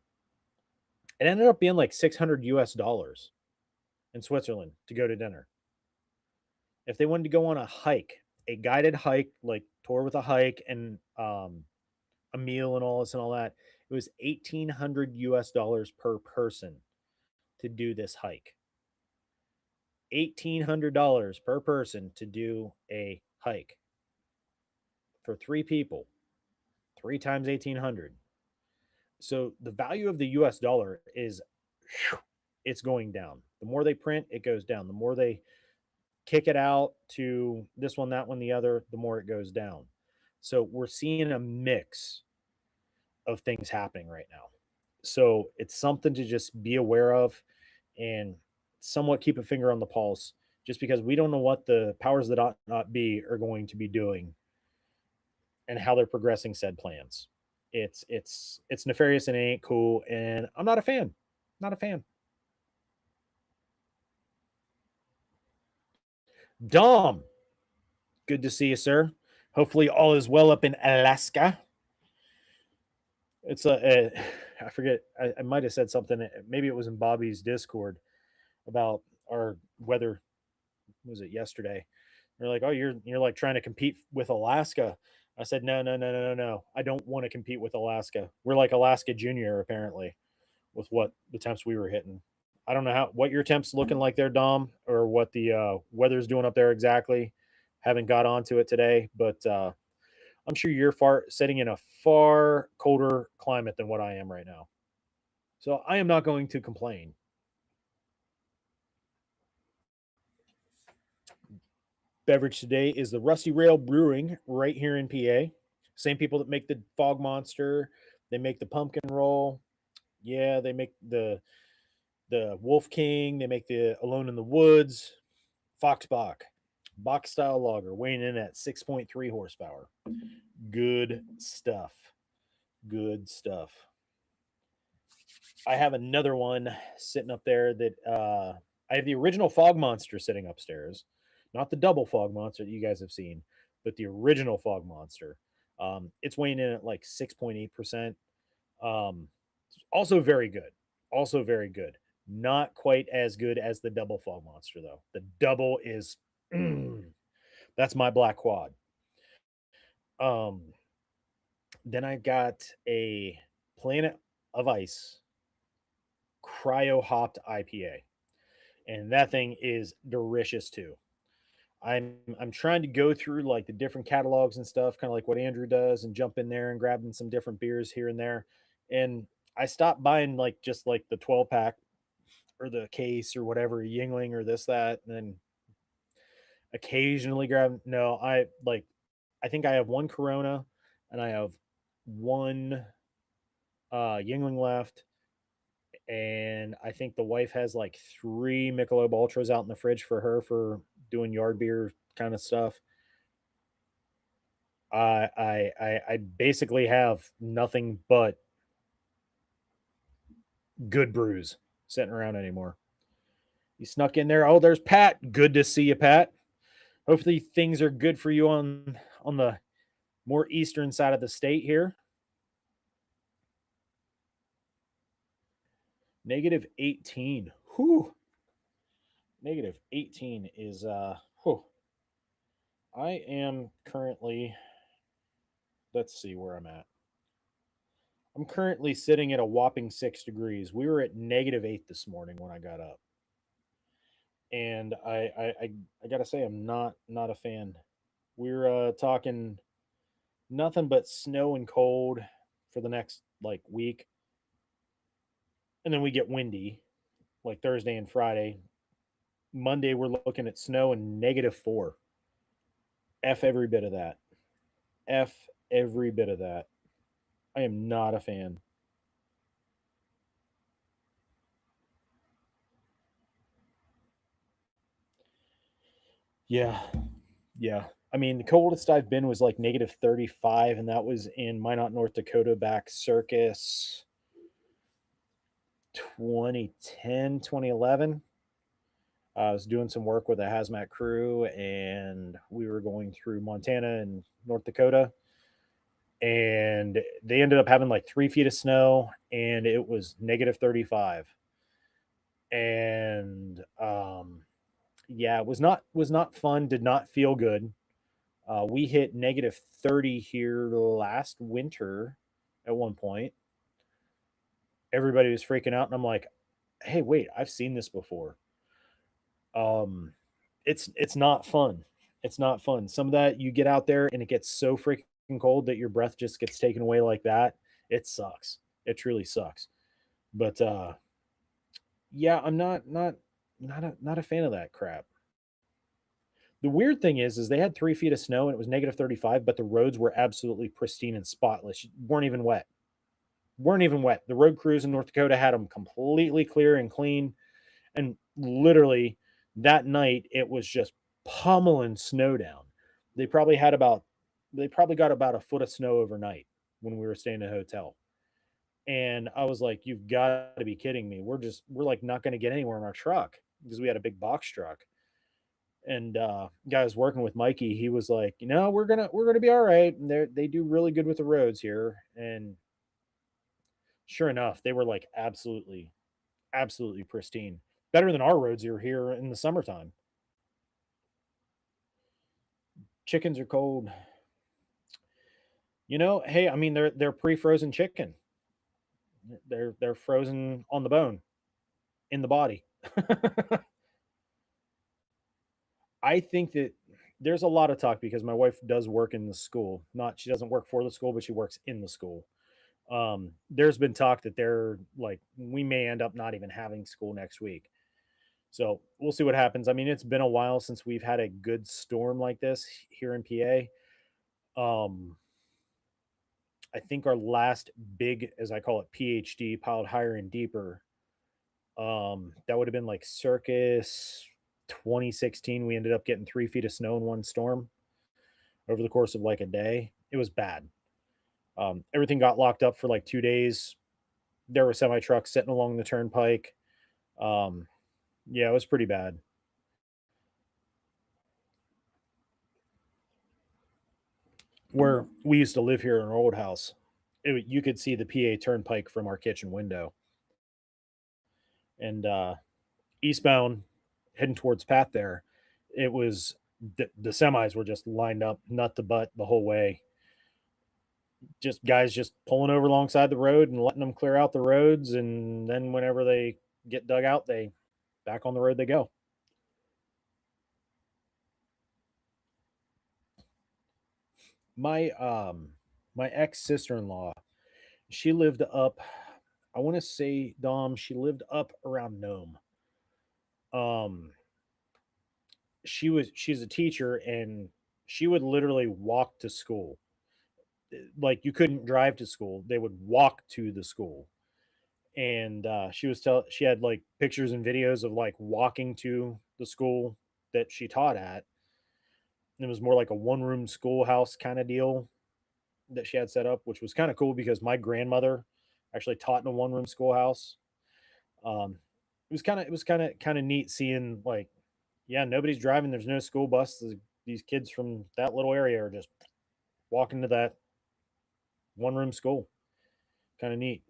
It ended up being like 600 US dollars in Switzerland to go to dinner. If they wanted to go on a hike, a guided hike, like tour with a hike and a meal and all this and all that, it was 1,800 US dollars per person to do this hike. $1,800 per person to do a hike for 3 people, 3 times 1,800. So the value of the US dollar is, it's going down. The more they print, it goes down. The more they kick it out to this one, that one, the other, the more it goes down. So we're seeing a mix of things happening right now. So it's something to just be aware of and somewhat keep a finger on the pulse, just because we don't know what the powers that ought not be are going to be doing and how they're progressing said plans. It's nefarious and it ain't cool, and I'm not a fan. Not a fan. Dom, good to see you, sir. Hopefully all is well up in Alaska. It's I forget. I might have said something. Maybe it was in Bobby's Discord. about our weather. Was it yesterday? They're like, "Oh, you're like trying to compete with Alaska." I said, "No, no, no, no, no, no. I don't want to compete with Alaska. We're like Alaska Junior apparently with what the temps we were hitting. I don't know what your temps looking like there, Dom, or what the weather's doing up there exactly. Haven't got onto it today, but I'm sure you're far sitting in a far colder climate than what I am right now. So I am not going to complain. Beverage today is the Rusty Rail Brewing right here in PA. Same people that make the Fog Monster, they make the pumpkin roll. Yeah, they make the Wolf King, they make the Alone in the Woods, Foxbach, box style lager, weighing in at 6.3 horsepower. Good stuff. Good stuff. I have another one sitting up there that I have the original Fog Monster sitting upstairs, not the double Fog Monster that you guys have seen, but the original Fog Monster. It's weighing in at like 6.8%. Um, also very good. Also very good. Not quite as good as the double Fog Monster though. The double is that's my black quad. Um, then I got a Planet of Ice cryo hopped IPA, and that thing is delicious too. I'm trying to go through like the different catalogs and stuff, kind of like what Andrew does, and jump in there and grabbing some different beers here and there. And I stopped buying like just like the 12 pack or the case or whatever, Yingling or this that, and then occasionally grab. No, I think I have one Corona, and I have one Yingling left, and I think the wife has like three Michelob Ultras out in the fridge for her for doing yard beer kind of stuff. I basically have nothing but good brews sitting around anymore. You snuck in there. Oh, there's Pat. Good to see you, Pat. Hopefully things are good for you on the more eastern side of the state here. Negative 18. Whew. Negative 18 is whew. I am currently, let's see where I'm at. I'm currently sitting at a whopping 6 degrees. We were at -8 this morning when I got up. And I gotta say I'm not a fan. We're talking nothing but snow and cold for the next like week. And then we get windy like Thursday and Friday. Monday we're looking at snow and -4. F every bit of that. F every bit of that. I am not a fan. Yeah. Yeah. I mean, the coldest I've been was like -35, and that was in Minot, North Dakota back circus 2010, 2011. I was doing some work with a hazmat crew, and we were going through Montana and North Dakota, and they ended up having like 3 feet of snow, and it was -35. And yeah, it was not fun. Did not feel good. We hit -30 here last winter at one point. Everybody was freaking out, and I'm like, "Hey, wait, I've seen this before." Um, it's not fun. It's not fun. Some of that you get out there and it gets so freaking cold that your breath just gets taken away like that. It sucks. It truly sucks. But yeah, I'm not a fan of that crap. The weird thing is they had 3 feet of snow and it was -35, but the roads were absolutely pristine and spotless. Weren't even wet. Weren't even wet. The road crews in North Dakota had them completely clear and clean. And literally that night, it was just pummeling snow down. They probably had about they probably got about a foot of snow overnight when we were staying in a hotel. And I was like, "You've got to be kidding me. We're like not going to get anywhere in our truck because we had a big box truck." And guy I was working with, Mikey, he was like, "You know, we're gonna be all right. And they do really good with the roads here." And sure enough, they were like absolutely pristine. Better than our roads are here in the summertime. Chickens are cold. Hey, I mean they're pre-frozen chicken. They're frozen on the bone in the body. I think that there's a lot of talk because my wife does work in the school. Not she doesn't work for the school, but she works in the school. There's been talk that they're like we may end up not even having school next week. So we'll see what happens. I mean, it's been a while since we've had a good storm like this here in PA. Um, I think our last big, as I call it, PhD, piled higher and deeper. That would have been like circus 2016. We ended up getting 3 feet of snow in one storm over the course of like a day. It was bad. Everything got locked up for like 2 days. There were semi trucks sitting along the turnpike. Um, yeah, it was pretty bad. Where we used to live here in our old house, you could see the PA turnpike from our kitchen window. And eastbound, heading towards Pat there, it was the semis were just lined up nut to butt the whole way. Just guys just pulling over alongside the road and letting them clear out the roads, and then whenever they get dug out, they back on the road they go. My ex sister in law, she lived up. I want to say Dom. She lived up around Nome. Um, she's a teacher, and she would literally walk to school. Like you couldn't drive to school; they would walk to the school. And she had like pictures and videos of like walking to the school that she taught at. It was more like a one room schoolhouse kind of deal that she had set up, which was kind of cool because my grandmother actually taught in a one room schoolhouse. It was kind of neat seeing like, yeah, nobody's driving. There's no school bus. These kids from that little area are just walking to that one room school. Kind of neat.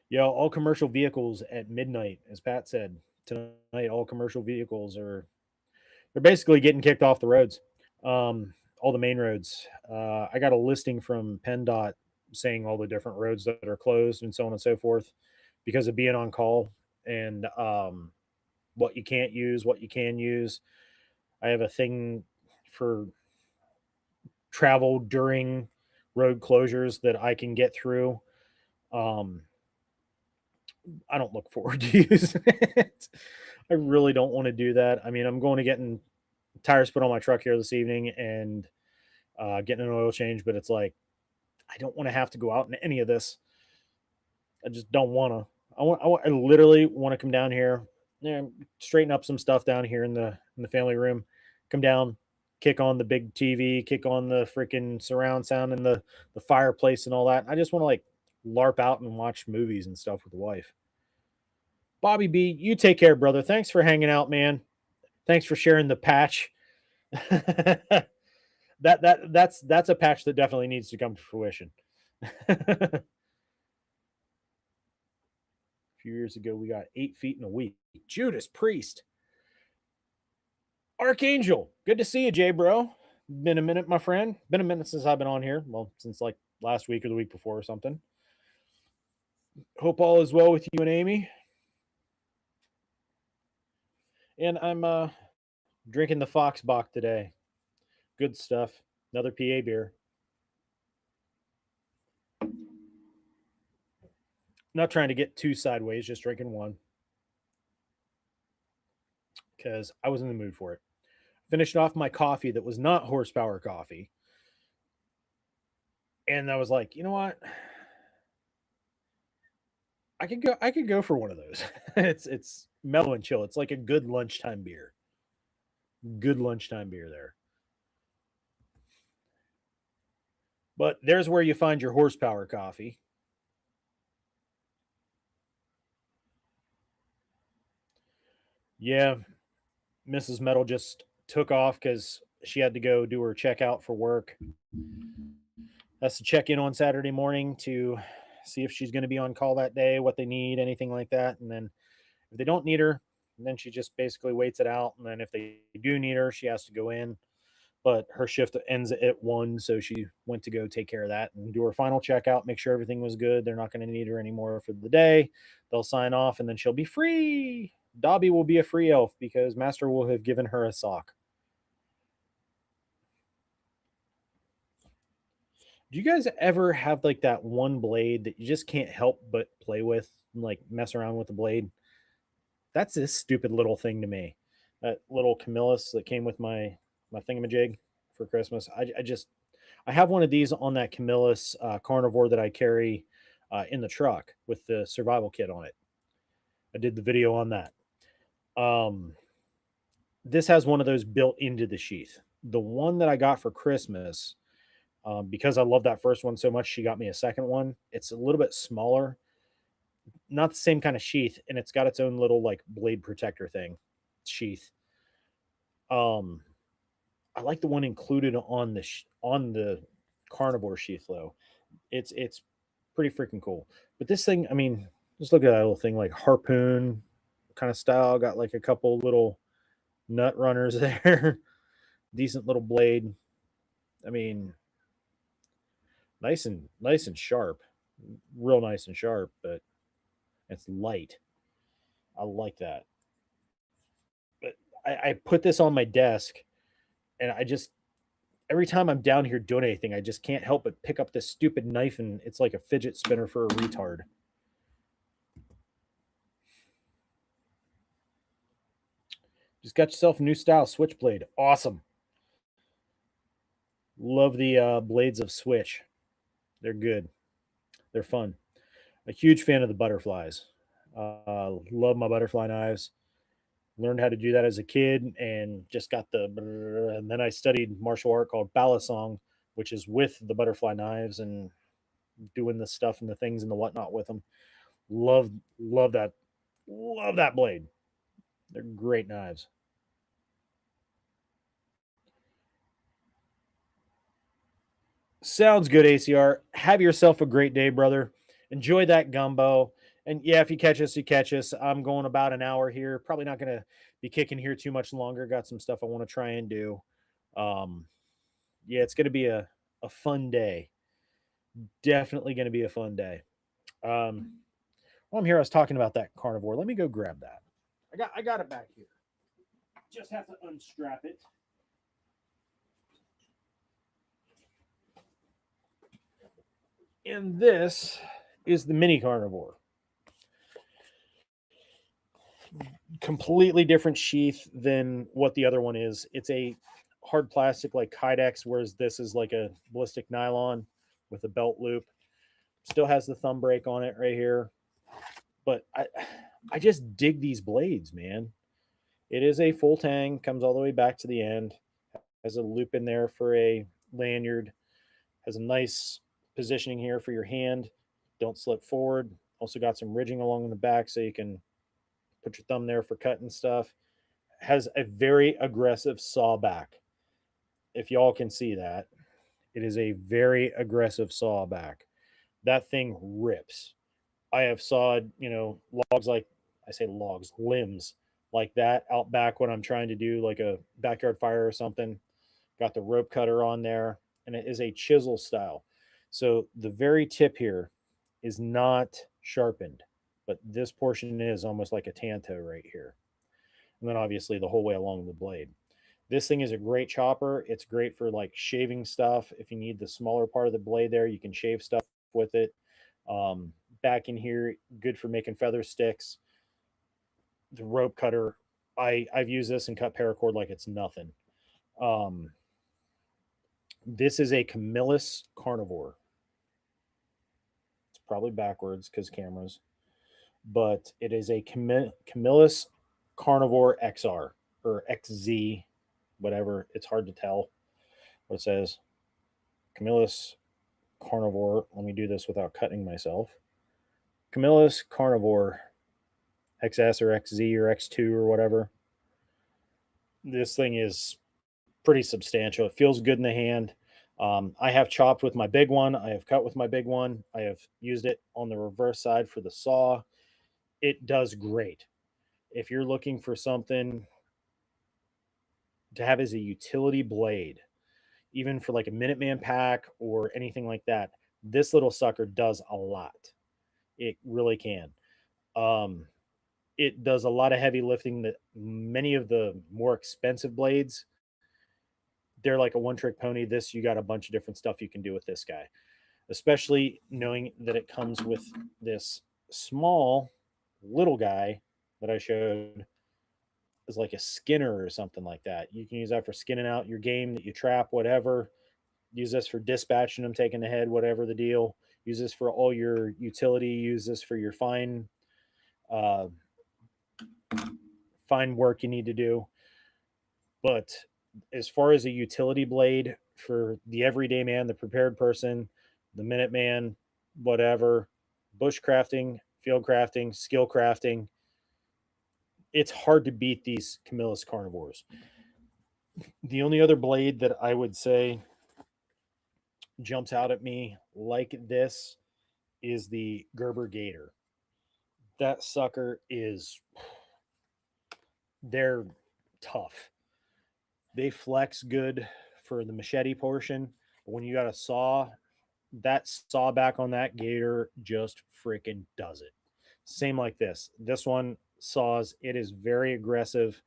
Yeah, all commercial vehicles at midnight, as Pat said tonight. All commercial vehicles are they're basically getting kicked off the roads, all the main roads. I got a listing from PennDOT saying all the different roads that are closed and so on and so forth because of being on call and what you can't use, what you can use. I have a thing for travel during road closures that I can get through. Um, I don't look forward to using it. I really don't want to do that. I mean, I'm going to getting tires put on my truck here this evening and getting an oil change, but it's like I don't want to have to go out in any of this. I just don't want to. I literally want to come down here, yeah, straighten up some stuff down here in the family room, come down, kick on the big TV, kick on the freaking surround sound and the fireplace and all that. I just want to like LARP out and watch movies and stuff with the wife. Bobby B, you take care, brother. Thanks for hanging out, man. Thanks for sharing the patch. That's a patch that definitely needs to come to fruition. A few years ago, we got 8 feet in a week. Judas Priest, Archangel. Good to see you, Jay, bro. Been a minute, my friend. Been a minute since I've been on here. Well, since like last week or the week before or something. Hope all is well with you and Amy. And I'm drinking the Fox Bach today. Good stuff. Another PA beer. Not trying to get too sideways, just drinking one because I was in the mood for it. Finished off my coffee that was not horsepower coffee. And I was like, you know what? I could go for one of those. It's mellow and chill. It's like a good lunchtime beer. Good lunchtime beer there. But there's where you find your horsepower coffee. Yeah, Mrs. Metal just took off because she had to go do her checkout for work. That's to check in on Saturday morning to see if she's going to be on call that day, what they need, anything like that. And then if they don't need her, then she just basically waits it out. And then if they do need her, she has to go in. But her shift ends at 1, so she went to go take care of that and do her final checkout, make sure everything was good. They're not going to need her anymore for the day. They'll sign off, and then she'll be free. Dobby will be a free elf because Master will have given her a sock. Do you guys ever have like that one blade that you just can't help but play with, like mess around with the blade? That's this stupid little thing to me. That little Camillus that came with my thingamajig for Christmas. I have one of these on that Camillus carnivore that I carry in the truck with the survival kit on it. I did the video on that. This has one of those built into the sheath. The one that I got for Christmas, because I love that first one so much, she got me a second one. It's a little bit smaller, not the same kind of sheath, and it's got its own little like blade protector thing sheath. I like the one included on the carnivore sheath though. It's pretty freaking cool. But this thing, I mean, just look at that little thing, like harpoon kind of style. Got like a couple little nut runners there. Decent little blade. I mean, nice and sharp, real nice and sharp, but it's light. I like that. But I put this on my desk, and I just every time I'm down here doing anything, I just can't help but pick up this stupid knife, and it's like a fidget spinner for a retard. Just got yourself a new style switchblade. Awesome. Love the blades of Switch. They're good. They're fun. A huge fan of the butterflies. Love my butterfly knives. Learned how to do that as a kid and just got and then I studied martial art called Balisong, which is with the butterfly knives and doing the stuff and the things and the whatnot with them. Love that. Love that blade. They're great knives. Sounds good, ACR. Have yourself a great day, brother. Enjoy that gumbo. And yeah, if you catch us, you catch us. I'm going about an hour here. Probably not going to be kicking here too much longer. Got some stuff I want to try and do. Um, yeah, it's going to be a fun day. Definitely going to be a fun day. While I'm here, I was talking about that carnivore. Let me go grab that. I got it back here. Just have to unstrap it. And this is the mini carnivore. Completely different sheath than what the other one is. It's a hard plastic like Kydex, whereas this is like a ballistic nylon with a belt loop. Still has the thumb brake on it right here. But I just dig these blades, man. It is a full tang, comes all the way back to the end, has a loop in there for a lanyard, has a nice positioning here for your hand. Don't slip forward. Also got some ridging along the back so you can put your thumb there for cutting stuff. Has a very aggressive saw back. If y'all can see that, it is a very aggressive saw back. That thing rips. I have sawed, logs like I say logs, limbs like that out back when I'm trying to do like a backyard fire or something. Got the rope cutter on there, and it is a chisel style. So the very tip here is not sharpened, but this portion is almost like a tanto right here. And then obviously the whole way along the blade. This thing is a great chopper. It's great for like shaving stuff. If you need the smaller part of the blade there, you can shave stuff with it. Back in here, good for making feather sticks. The rope cutter, I've used this and cut paracord like it's nothing. This is a Camillus carnivore. It's probably backwards because cameras, but it is a Camillus carnivore XR or XZ, whatever. It's hard to tell what it says. Camillus carnivore. Let me do this without cutting myself. Camillus carnivore XS or XZ or X2 or whatever. This thing is pretty substantial. It feels good in the hand. I have chopped with my big one. I have cut with my big one. I have used it on the reverse side for the saw. It does great. If you're looking for something to have as a utility blade, even for like a Minuteman pack or anything like that, this little sucker does a lot. It really can. Um, it does a lot of heavy lifting that many of the more expensive blades, they're like a one trick pony. This, you got a bunch of different stuff you can do with this guy, especially knowing that it comes with this small little guy that I showed is like a skinner or something like that. You can use that for skinning out your game that you trap, whatever. Use this for dispatching them, taking the head, whatever the deal. Use this for all your utility. Use this for your uh, fine work you need to do. But as far as a utility blade for the everyday man, the prepared person, the minute man, whatever, bush crafting, field crafting, skill crafting, it's hard to beat these Camillus carnivores. The only other blade that I would say jumps out at me like this is the Gerber Gator. That sucker is, they're tough. They flex good for the machete portion, but when you got a saw, that saw back on that gator just freaking does it. Same like this. This one saws, it is very aggressive.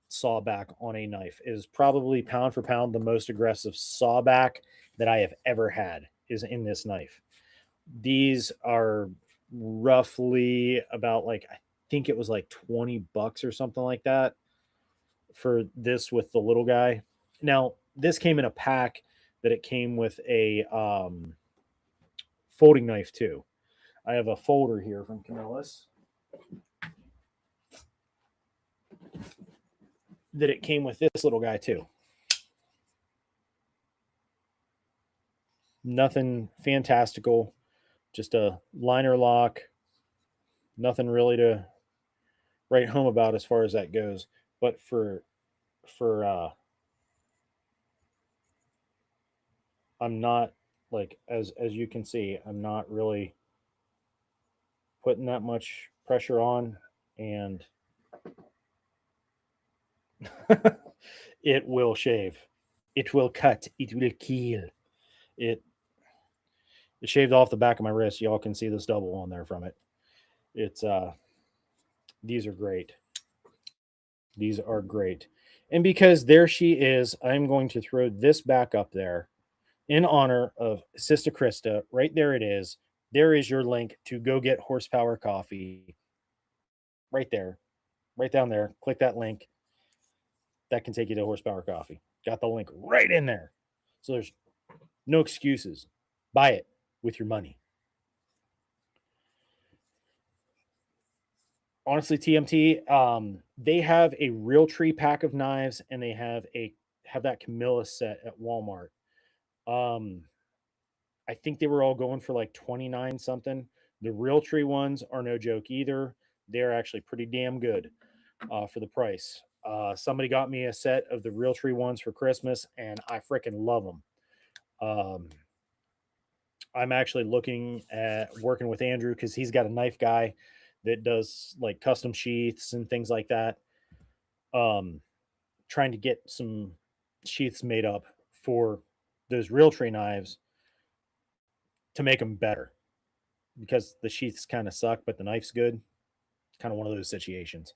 Saw back on a knife is probably pound for pound the most aggressive saw back that I have ever had is in this knife. These are roughly about like, I think it was like $20 or something like that for this with the little guy. Now, this came in a pack that it came with a folding knife too. I have a folder here from Camillus that it came with this little guy too. Nothing fantastical, just a liner lock. Nothing really to write home about as far as that goes. But for I'm not like as you can see, I'm not really putting that much pressure on, and it will shave. It will cut. It will kill. It it shaved off the back of my wrist. Y'all can see this double on there from it. It's these are great. These are great. And because there she is, I'm going to throw this back up there in honor of Sister Krista. Right there it is. There is your link to go get horsepower coffee. Right there. Right down there. Click that link. That can take you to horsepower coffee. Got the link right in there. So there's no excuses. Buy it with your money. Honestly, TMT, they have a real tree pack of knives, and they have that Camilla set at Walmart. Um, I think they were all going for like 29 something. The real tree ones are no joke either. They're actually pretty damn good for the price. Somebody got me a set of the real tree ones for Christmas, and I freaking love them. Um, I'm actually looking at working with Andrew because he's got a knife guy that does like custom sheaths and things like that. Um, Trying to get some sheaths made up for those real tree knives to make them better because the sheaths kind of suck, but the knife's good. Kind of one of those situations.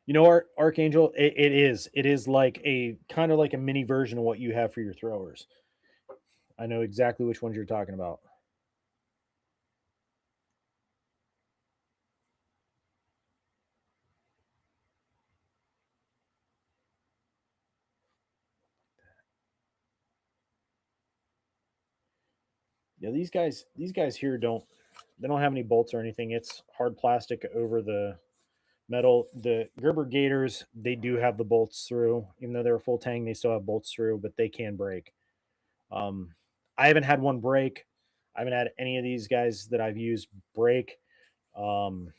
You know, Archangel, it is like a kind of like a mini version of what you have for your throwers. I know exactly which ones you're talking about. Yeah, these guys here don't, they don't have any bolts or anything. It's hard plastic over the metal. The Gerber Gators, they do have the bolts through, even though they're full tang, they still have bolts through, but they can break. Um, I haven't had one break. I haven't had any of these guys that I've used break. Um,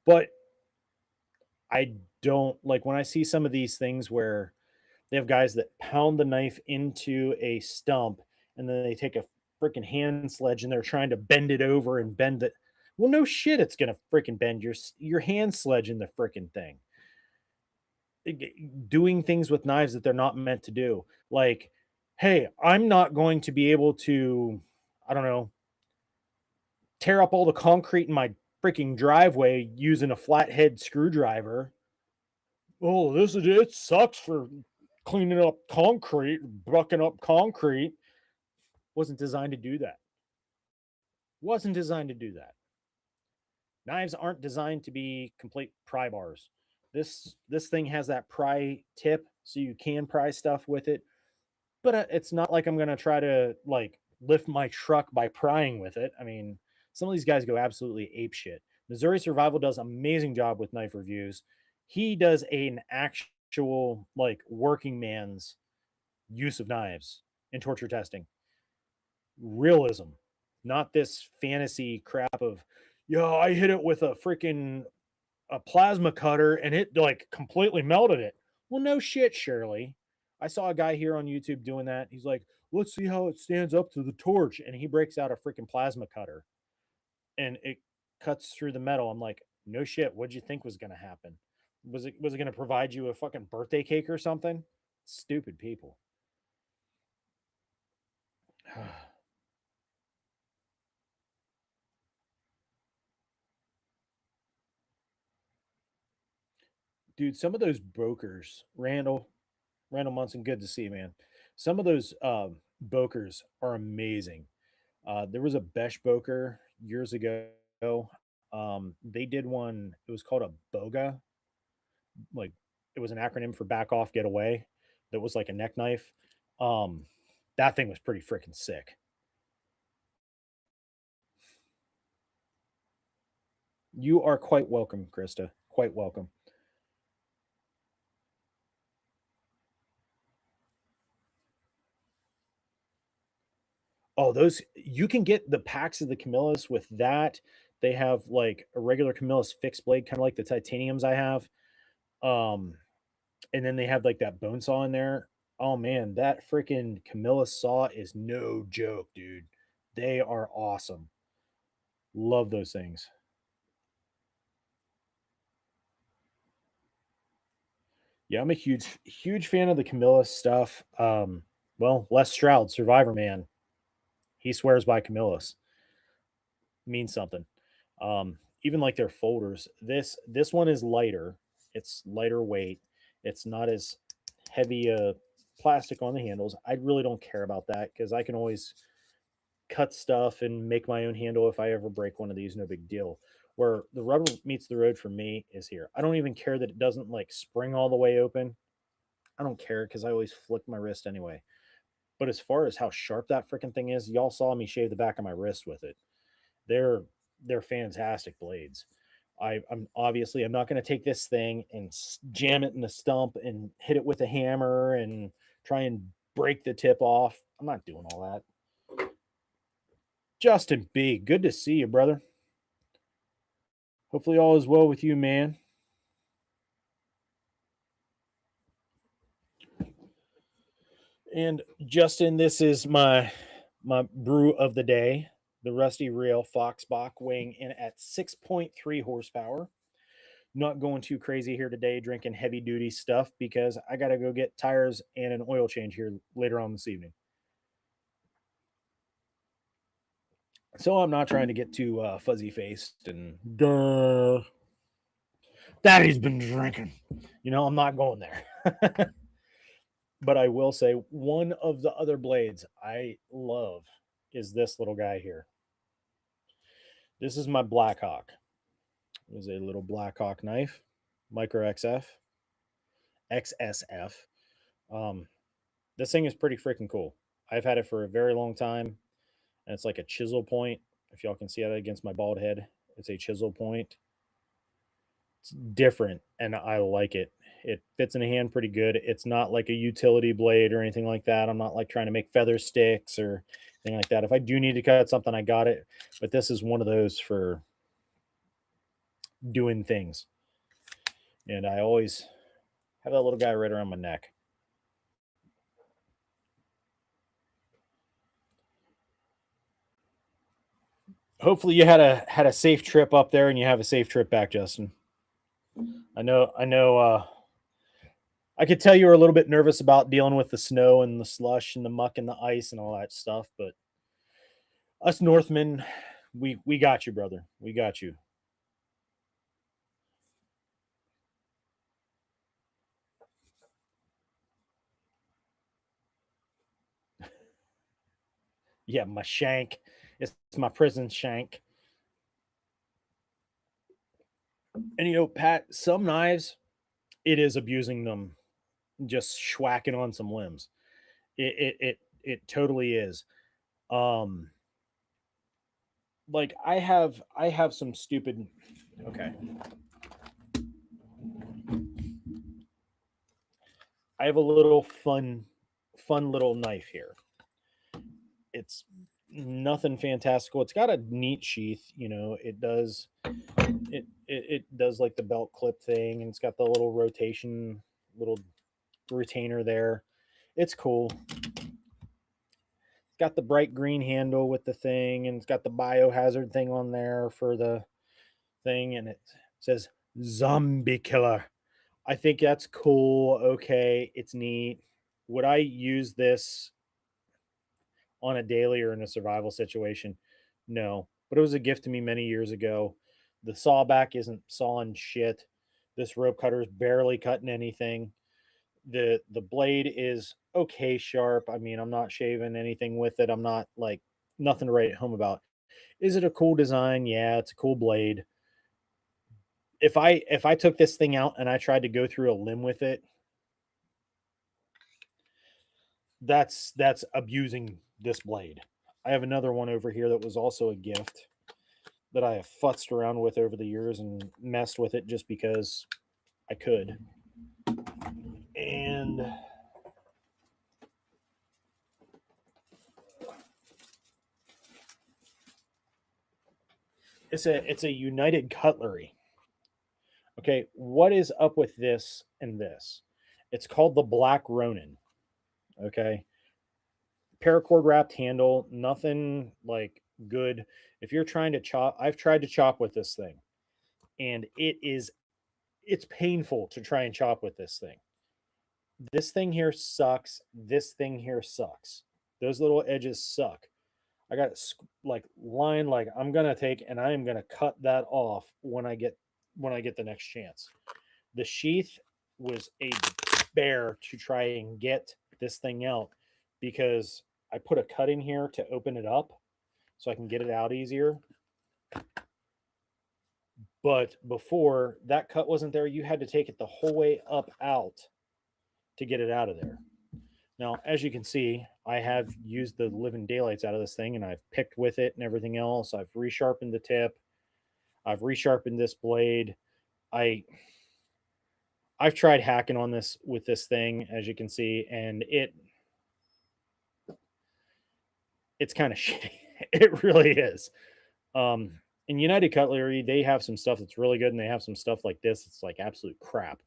But I don't like when I see some of these things where they have guys that pound the knife into a stump and then they take a freaking hand sledge and they're trying to bend it over and bend it. Well, no shit, it's gonna freaking bend your hand sledge in the freaking thing. Doing things with knives that they're not meant to do. Like, hey, I'm not going to be able to, I don't know, tear up all the concrete in my freaking driveway using a flathead screwdriver. Oh, it sucks for cleaning up concrete, bucking up concrete. Wasn't designed to do that. Wasn't designed to do that. Knives aren't designed to be complete pry bars. This thing has that pry tip, so you can pry stuff with it. But it's not like I'm gonna try to like lift my truck by prying with it. I mean, some of these guys go absolutely ape shit. Missouri Survival does an amazing job with knife reviews. He does an actual like working man's use of knives in torture testing. Realism, not this fantasy crap of, yo, I hit it with a freaking a plasma cutter and it like completely melted it. Well, no shit, Shirley. I saw a guy here on YouTube doing that. He's like, let's see how it stands up to the torch. And he breaks out a freaking plasma cutter and it cuts through the metal. I'm like, no shit. What'd you think was gonna happen? Was it gonna provide you a fucking birthday cake or something? Stupid people. Dude, some of those brokers, Randall Munson, good to see you, man. Some of those bokers are amazing. There was a Besh Boker years ago. They did one. It was called a Boga. Like it was an acronym for back off, get away. That was like a neck knife. Um, that thing was pretty freaking sick. You are quite welcome, Krista. Quite welcome. Oh, those you can get the packs of the Camillus with that. They have like a regular Camillus fixed blade, kind of like the titaniums I have. Um, and then they have like that bone saw in there. Oh man, that freaking Camillus saw is no joke, dude. They are awesome. Love those things. Yeah, I'm a huge fan of the Camillus stuff. Well, Les Stroud, Survivor Man, he swears by Camillus. Means something. Even like their folders. This one is lighter. It's lighter weight. It's not as heavy plastic on the handles. I really don't care about that because I can always cut stuff and make my own handle if I ever break one of these, no big deal. Where the rubber meets the road for me is here. I don't even care that it doesn't like spring all the way open. I don't care because I always flick my wrist anyway. But as far as how sharp that freaking thing is, y'all saw me shave the back of my wrist with it. They're they're fantastic blades. I'm not going to take this thing and jam it in the stump and hit it with a hammer and try and break the tip off. I'm not doing all that. Justin B, good to see you, brother. Hopefully all is well with you, man. And Justin, this is my brew of the day, the Rusty Rail Foxbach, weighing in at 6.3 horsepower. Not going too crazy here today, drinking heavy duty stuff because I got to go get tires and an oil change here later on this evening. So I'm not trying to get too fuzzy faced and duh. Daddy's been drinking. I'm not going there. But I will say one of the other blades I love is this little guy here. This is my Blackhawk. It is a little Blackhawk knife, micro XSF. Um, this thing is pretty freaking cool. I've had it for a very long time, and it's like a chisel point. If y'all can see that against my bald head, it's a chisel point. It's different, and I like it. It fits in a hand pretty good. It's not like a utility blade or anything like that. I'm not like trying to make feather sticks or anything like that. If I do need to cut something, I got it. But this is one of those for doing things. And I always have that little guy right around my neck. Hopefully you had a safe trip up there and you have a safe trip back, Justin. I know I could tell you were a little bit nervous about dealing with the snow and the slush and the muck and the ice and all that stuff, but us Northmen, we got you, brother. We got you. Yeah, my shank. It's my prison shank. And Pat, some knives, it is abusing them, just schwacking on some limbs. It totally is. Um, like I have some stupid. Okay, I have a little fun little knife here. It's nothing fantastical. It's got a neat sheath. It does like the belt clip thing, and it's got the little rotation, little retainer there. It's cool. Got the bright green handle with the thing, and it's got the biohazard thing on there for the thing, and it says zombie killer. I think that's cool. Okay, it's neat. Would I use this on a daily or in a survival situation? No, but it was a gift to me many years ago. The sawback isn't sawing shit. This rope cutter is barely cutting anything. The blade is okay sharp. I mean, I'm not shaving anything with it. I'm not like nothing to write home about. Is it a cool design? Yeah, it's a cool blade. If I took this thing out and I tried to go through a limb with it, that's abusing this blade. I have another one over here that was also a gift that I have futzed around with over the years and messed with it just because I could. And it's a United Cutlery. Okay, what is up with this and this? It's called the Black Ronin. Okay, paracord wrapped handle, nothing like good. If you're trying to chop, I've tried to chop with this thing, and it's painful to try and chop with this thing. This thing here sucks. This thing here sucks. Those little edges suck. I got like line like I'm gonna take and I am gonna cut that off when I get the next chance. The sheath was a bear to try and get this thing out because I put a cut in here to open it up so I can get it out easier. But before that cut wasn't there, you had to take it the whole way up out to get it out of there. Now, as you can see, I have used the living daylights out of this thing and I've picked with it and everything else. I've resharpened the tip. I've resharpened this blade. I I've tried hacking on this with this thing, as you can see, and it's kind of shitty. It really is. In United Cutlery, they have some stuff that's really good, and they have some stuff like this. It's like absolute crap.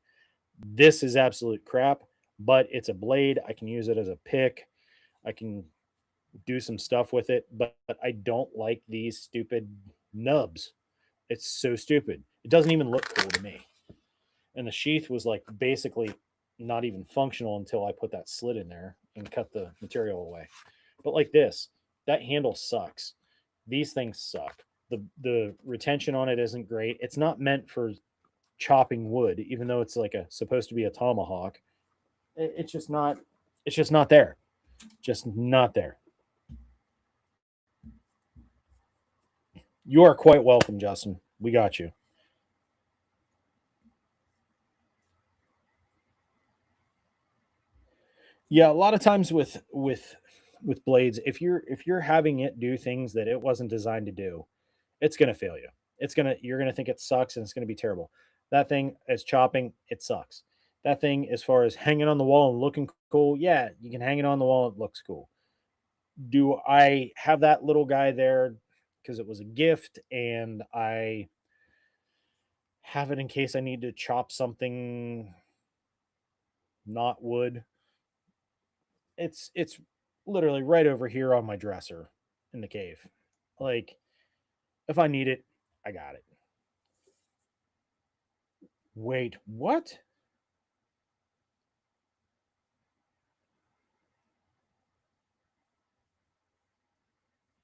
This is absolute crap, but it's a blade. I can use it as a pick. I can do some stuff with it, but I don't like these stupid nubs. It's so stupid. It doesn't even look cool to me. And the sheath was like basically not even functional until I put that slit in there and cut the material away. But like this, that handle sucks. These things suck. The retention on it isn't great. It's not meant for chopping wood, even though it's like a supposed to be a tomahawk. It's just not. It's just not there. Just not there. You are quite welcome, Justin. We got you. Yeah, a lot of times with blades, if you're having it do things that it wasn't designed to do, it's gonna fail you. You're gonna think it sucks and it's gonna be terrible. That thing is chopping, it sucks. That thing, as far as hanging on the wall and looking cool, yeah, you can hang it on the wall, it looks cool. Do I have that little guy there because it was a gift and I have it in case I need to chop something not wood. It's literally right over here on my dresser in the cave. Like if I need it, I got it. Wait, what?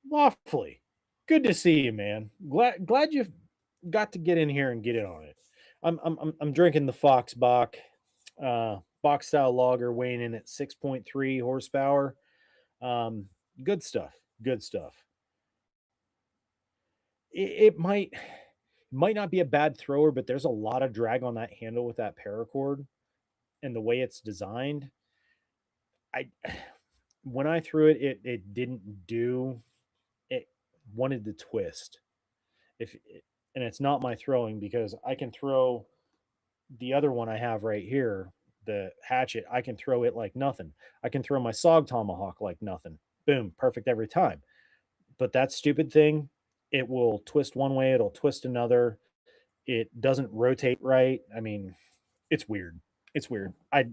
Lawfully. Good to see you, man. Glad you've got to get in here and get in on it. I'm drinking the Fox box style lager weighing in at 6.3 horsepower. Um, good stuff. Good stuff. It might not be a bad thrower, but there's a lot of drag on that handle with that paracord and the way it's designed. I when I threw it, it didn't do it wanted to twist. If and it's not my throwing because I can throw the other one I have right here, the hatchet, I can throw it like nothing. I can throw my sog tomahawk like nothing. Boom, perfect every time. But that stupid thing, it will twist one way, it'll twist another. It doesn't rotate right. I mean, it's weird. It's weird. I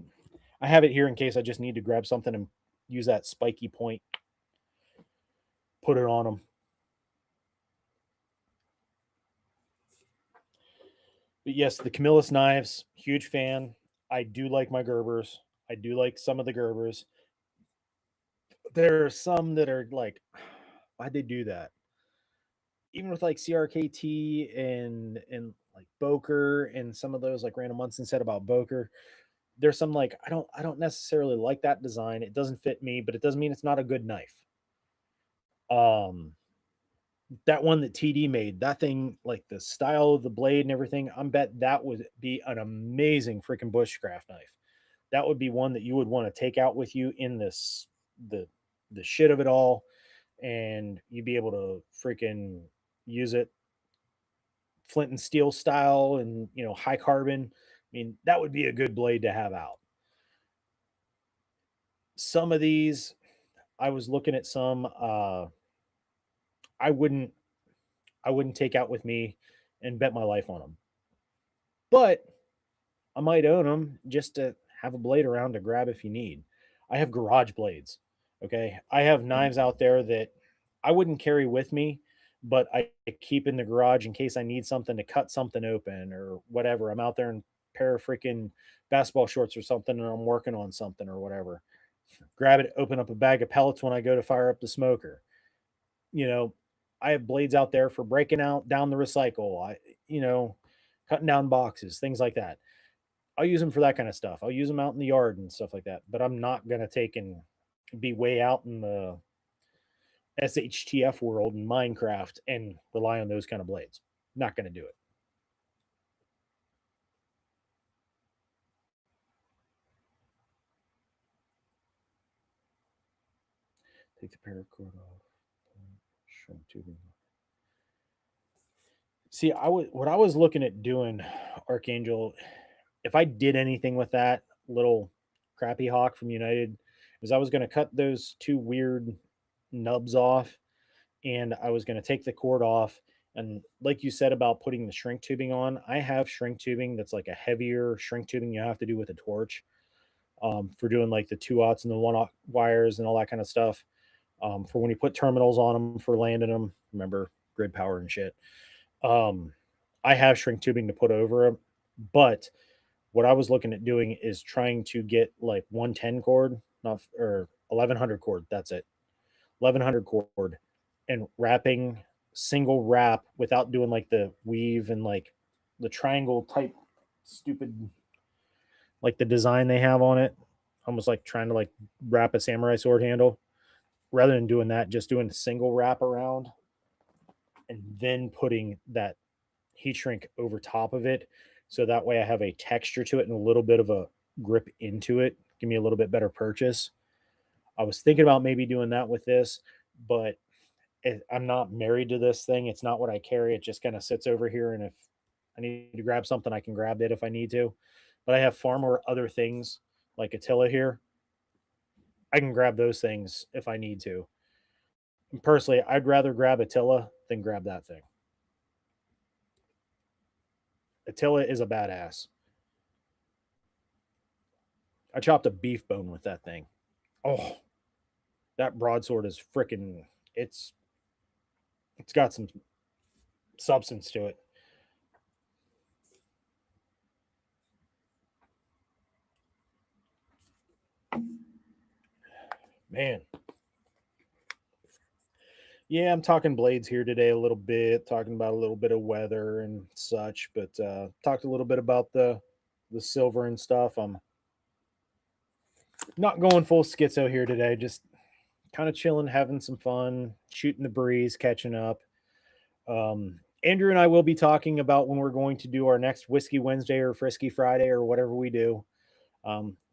have it here in case I just need to grab something and use that spiky point, put it on them. But yes, the Camillus knives, huge fan. I do like my Gerbers. I do like some of the Gerbers. There are some that are like, why'd they do that? Even with like CRKT and like Boker and some of those like Random Munson said about Boker, there's some like I don't necessarily like that design. It doesn't fit me, but it doesn't mean it's not a good knife. Um, that one that TD made, that thing, like the style of the blade and everything, I'm bet that would be an amazing freaking bushcraft knife. That would be one that you would want to take out with you in this the the shit of it all, and you'd be able to freaking use it flint and steel style and high carbon. I mean, that would be a good blade to have out. Some of these, I was looking at some. I wouldn't I wouldn't take out with me and bet my life on them, but I might own them just to have a blade around to grab if you need. I have garage blades. Okay. I have knives out there that I wouldn't carry with me, but I keep in the garage in case I need something to cut something open or whatever. I'm out there in a pair of freaking basketball shorts or something and I'm working on something or whatever. Grab it, open up a bag of pellets when I go to fire up the smoker. You know, I have blades out there for breaking out down the recycle. You know, cutting down boxes, things like that. I'll use them for that kind of stuff. I'll use them out in the yard and stuff like that. But I'm not gonna take and be way out in the SHTF world in Minecraft and rely on those kind of blades. Not gonna do it. Take the paracord off. Shrink tubing. See, what I was looking at doing, Archangel, if I did anything with that little crappy hawk from United, is I was going to cut those two weird nubs off and I was going to take the cord off. And like you said about putting the shrink tubing on, I have shrink tubing that's like a heavier shrink tubing you have to do with a torch, for doing like the 2/0 and the 1/0 wires and all that kind of stuff. For when you put terminals on them for landing them, remember grid power and shit. Um, I have shrink tubing to put over them, but what I was looking at doing is trying to get like 110 cord, not or 1100 cord. That's it, 1100 cord, and wrapping single wrap without doing like the weave and like the triangle type stupid like the design they have on it, almost like trying to like wrap a samurai sword handle. Rather than doing that, just doing a single wrap around and then putting that heat shrink over top of it. So that way I have a texture to it and a little bit of a grip into it. Give me a little bit better purchase. I was thinking about maybe doing that with this, but I'm not married to this thing. It's not what I carry. It just kind of sits over here. And if I need to grab something, I can grab it if I need to. But I have far more other things like Attila here. I can grab those things if I need to. And personally, I'd rather grab Attila than grab that thing. Attila is a badass. I chopped a beef bone with that thing. Oh, that broadsword is freaking. It's it's got some substance to it. Man, yeah, I'm talking blades here today a little bit, talking about a little bit of weather and such, but talked a little bit about the silver and stuff. I'm not going full schizo here today, just kind of chilling, having some fun, shooting the breeze, catching up. Andrew and I will be talking about when we're going to do our next Whiskey Wednesday or Frisky Friday or whatever we do.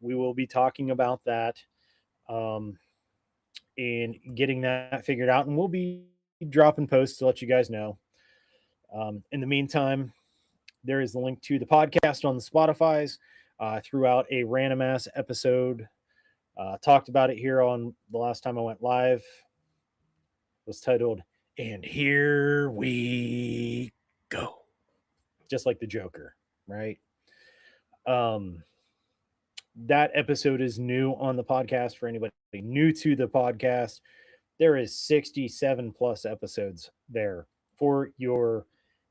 We will be talking about that um, and getting that figured out, and we'll be dropping posts to let you guys know. In the meantime, there is the link to the podcast on the Spotify's throughout a random ass episode. Talked about it here on the last time I went live. It was titled "And Here We Go," just like the Joker, right? Um, that episode is new on the podcast for anybody new to the podcast. There is 67 plus episodes there for your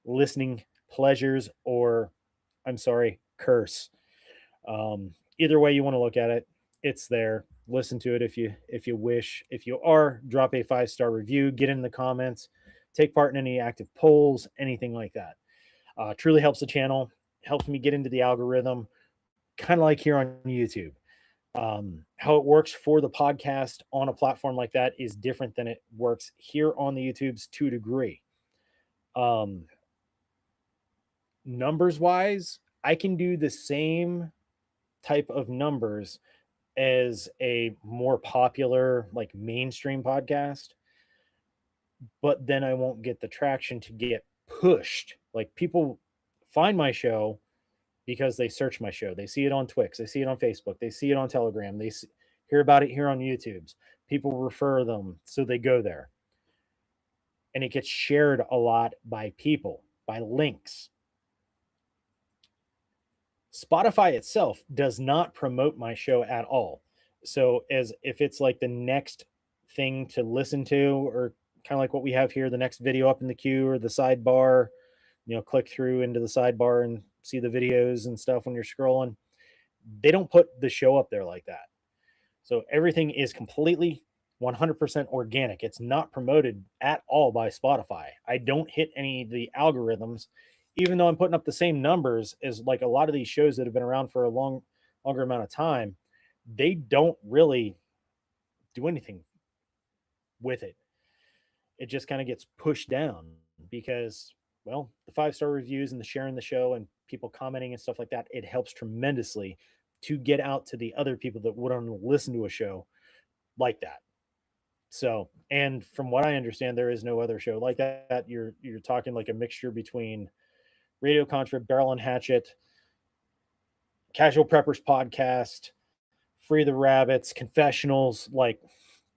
listening pleasures, or I'm sorry, curse. Either way you want to look at it, it's there. Listen to it if you wish. If you are, drop a 5-star review, get in the comments, take part in any active polls, anything like that. Truly helps the channel, helps me get into the algorithm, kind of like here on YouTube. How it works for the podcast on a platform like that is different than it works here on the YouTubes to a degree. Um, Numbers wise, I can do the same type of numbers as a more popular, like mainstream podcast, but then I won't get the traction to get pushed. Like people find my show because they search my show. They see it on Twix, they see it on Facebook, they see it on Telegram, hear about it here on YouTube's. People refer them, so they go there. And it gets shared a lot by people, by links. Spotify itself does not promote my show at all. So as if it's like the next thing to listen to, or kind of like what we have here, the next video up in the queue or the sidebar, click through into the sidebar and see the videos and stuff when you're scrolling. They don't put the show up there like that. So everything is completely 100% organic. It's not promoted at all by Spotify. I don't hit any of the algorithms, even though I'm putting up the same numbers as like a lot of these shows that have been around for a longer amount of time. They don't really do anything with it. It just kind of gets pushed down because, well, the 5-star reviews and the sharing the show and people commenting and stuff like that, it helps tremendously to get out to the other people that wouldn't listen to a show like that. So, and from what I understand, there is no other show like that. You're talking like a mixture between Radio Contra, Barrel and Hatchet, Casual Preppers Podcast, Free the Rabbits, Confessionals, like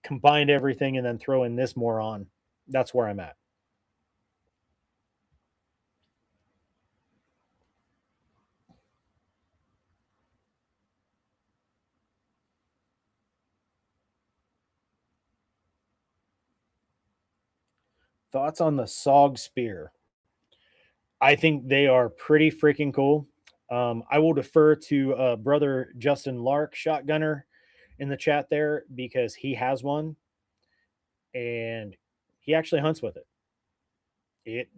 combined everything and then throw in this moron. That's where I'm at. Thoughts on the SOG Spear? I think they are pretty freaking cool. I will defer to brother Justin Lark, shotgunner, in the chat there because he has one and he actually hunts with it. It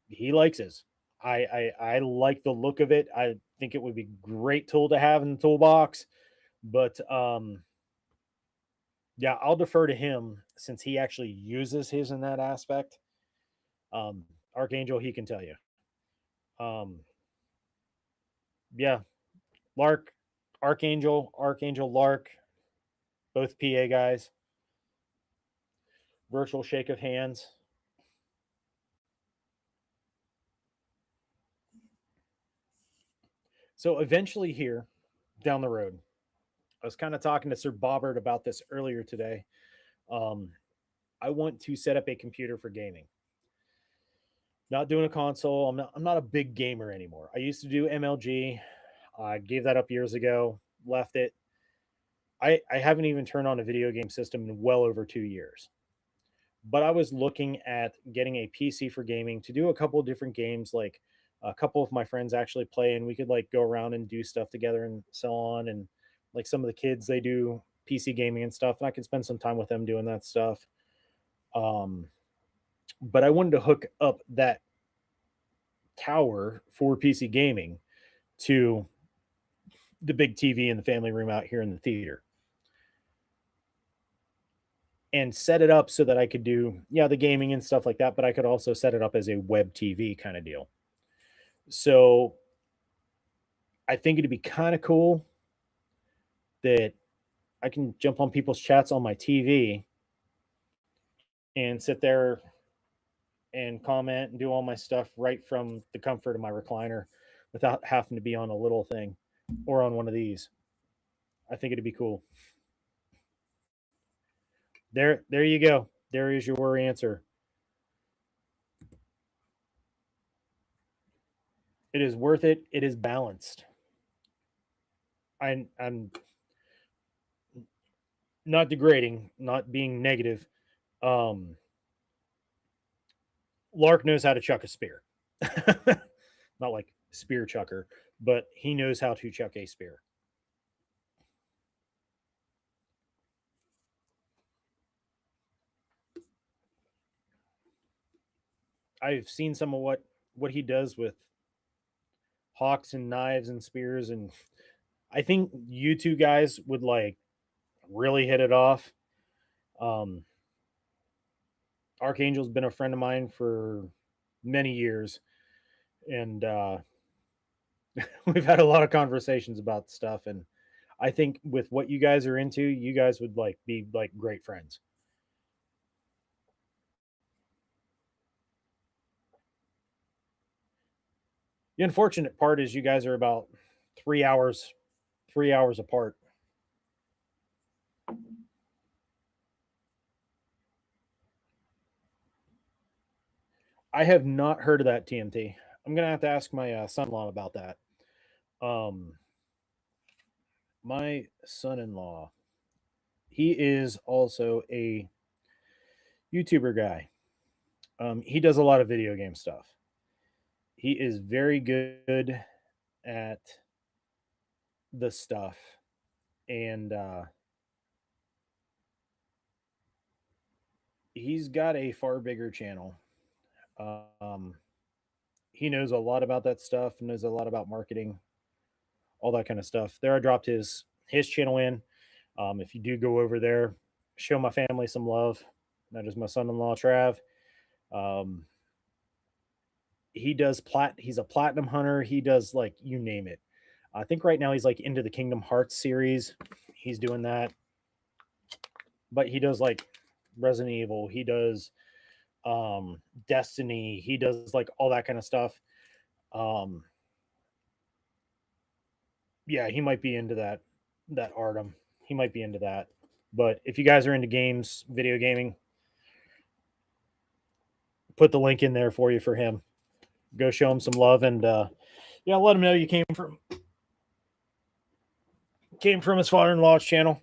he likes his. I like the look of it. I think it would be a great tool to have in the toolbox. But yeah, I'll defer to him since he actually uses his in that aspect. Archangel, he can tell you. Um, yeah, Lark, Archangel Lark, both PA guys. Virtual shake of hands. So eventually, here down the road, I was kind of talking to Sir Bobbert about this earlier today. Um, I want to set up a computer for gaming. Not doing a console. I'm not a big gamer anymore. I used to do MLG. I gave that up years ago, left it. I haven't even turned on a video game system in well over 2 years. But I was looking at getting a PC for gaming to do a couple of different games. Like a couple of my friends actually play, and we could like go around and do stuff together and so on. And like some of the kids, they do PC gaming and stuff, and I could spend some time with them doing that stuff. Um, but I wanted to hook up that tower for PC gaming to the big TV in the family room out here in the theater and set it up so that I could do, yeah, the gaming and stuff like that, but I could also set it up as a web TV kind of deal. So I think it'd be kind of cool that I can jump on people's chats on my TV and sit there and comment and do all my stuff right from the comfort of my recliner without having to be on a little thing or on one of these. I think it'd be cool. There you go. There is your answer. It is worth it. It is balanced. I'm not degrading, not being negative. Um, Lark knows how to chuck a spear. Not like spear chucker, but he knows how to chuck a spear. I've seen some of what he does with hawks and knives and spears, and I think you two guys would like really hit it off. Um, Archangel's been a friend of mine for many years, and we've had a lot of conversations about stuff. And I think with what you guys are into, you guys would like be like great friends. The unfortunate part is you guys are about 3 hours, 3 hours apart. I have not heard of that TMT. I'm gonna have to ask my son-in-law about that. Um, my son-in-law, he is also a YouTuber guy. He does a lot of video game stuff. He is very good at the stuff, and he's got a far bigger channel. Um, he knows a lot about that stuff, knows a lot about marketing, all that kind of stuff. There, I dropped his channel in. If you do go over there, show my family some love. That is my son-in-law Trav. Um, he does He's a platinum hunter. He does like you name it. I think right now he's like into the Kingdom Hearts series. He's doing that, but he does like Resident Evil. He does Destiny. He does like all that kind of stuff. Um, yeah, he might be into that Artem. He might be into that. But if you guys are into games, video gaming, put the link in there for you for him. Go show him some love and yeah, let him know you came from his father-in-law's channel.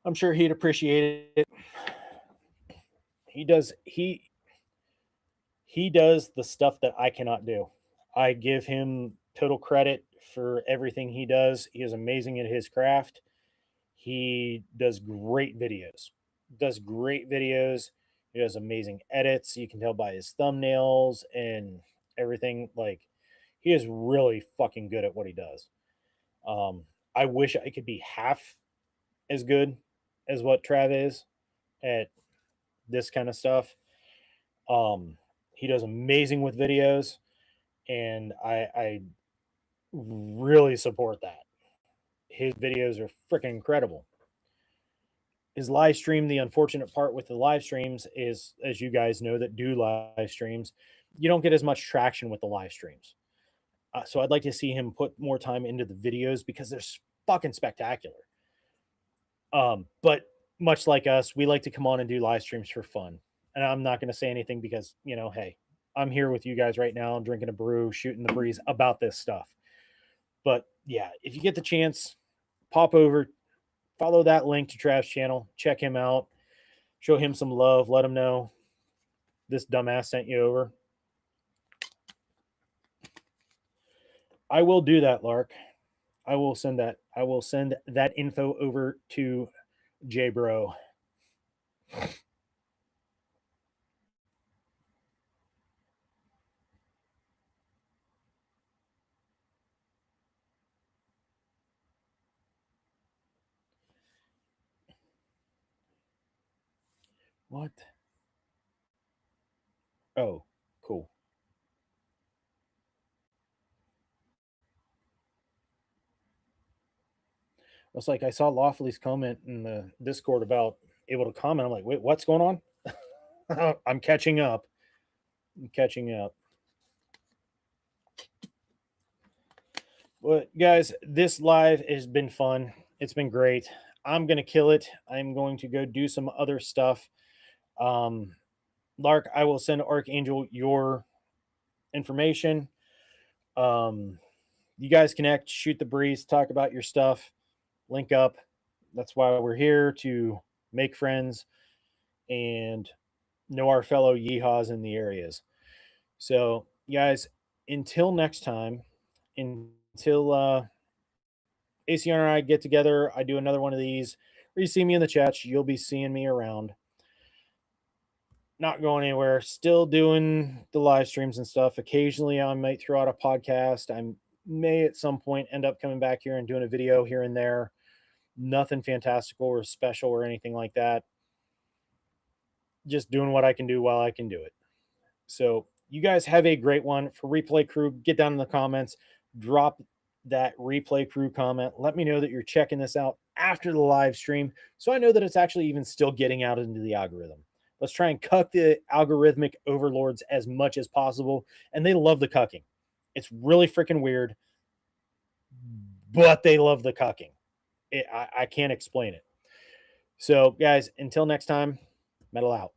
I'm sure he'd appreciate it. He does he does the stuff that I cannot do. I give him total credit for everything he does. He is amazing at his craft. He does great videos. Does great videos. He does amazing edits. You can tell by his thumbnails and everything. Like he is really fucking good at what he does. Um, I wish I could be half as good as what Trav is at this kind of stuff. Um, he does amazing with videos, and I really support that. His videos are freaking incredible. His live stream, the unfortunate part with the live streams is, as you guys know that do live streams, you don't get as much traction with the live streams. So I'd like to see him put more time into the videos because they're fucking spectacular. But much like us, we like to come on and do live streams for fun. And I'm not going to say anything because, hey, I'm here with you guys right now, drinking a brew, shooting the breeze about this stuff. But yeah, if you get the chance, pop over, follow that link to Trav's channel, check him out, show him some love, let him know this dumbass sent you over. I will do that, Lark. I will send that. I will send that info over to J Bro. What? Oh, cool. It's like I saw Lawfully's comment in the Discord about able to comment. I'm like, wait, what's going on? I'm catching up. I'm catching up. But guys, this live has been fun. It's been great. I'm gonna kill it. I'm going to go do some other stuff. Um, Lark, I will send Archangel your information. You guys connect, shoot the breeze, talk about your stuff, link up. That's why we're here, to make friends and know our fellow yeehaws in the areas. So, guys, until next time, until ACR and I get together, I do another one of these, where you see me in the chat, you'll be seeing me around. Not going anywhere, still doing the live streams and stuff. Occasionally, I might throw out a podcast. I may at some point end up coming back here and doing a video here and there. Nothing fantastical or special or anything like that. Just doing what I can do while I can do it. So, you guys have a great one. For Replay Crew, get down in the comments, drop that Replay Crew comment. Let me know that you're checking this out after the live stream, so I know that it's actually even still getting out into the algorithm. Let's try and cuck the algorithmic overlords as much as possible. And they love the cucking. It's really freaking weird, but they love the cucking. I can't explain it. So, guys, until next time, metal out.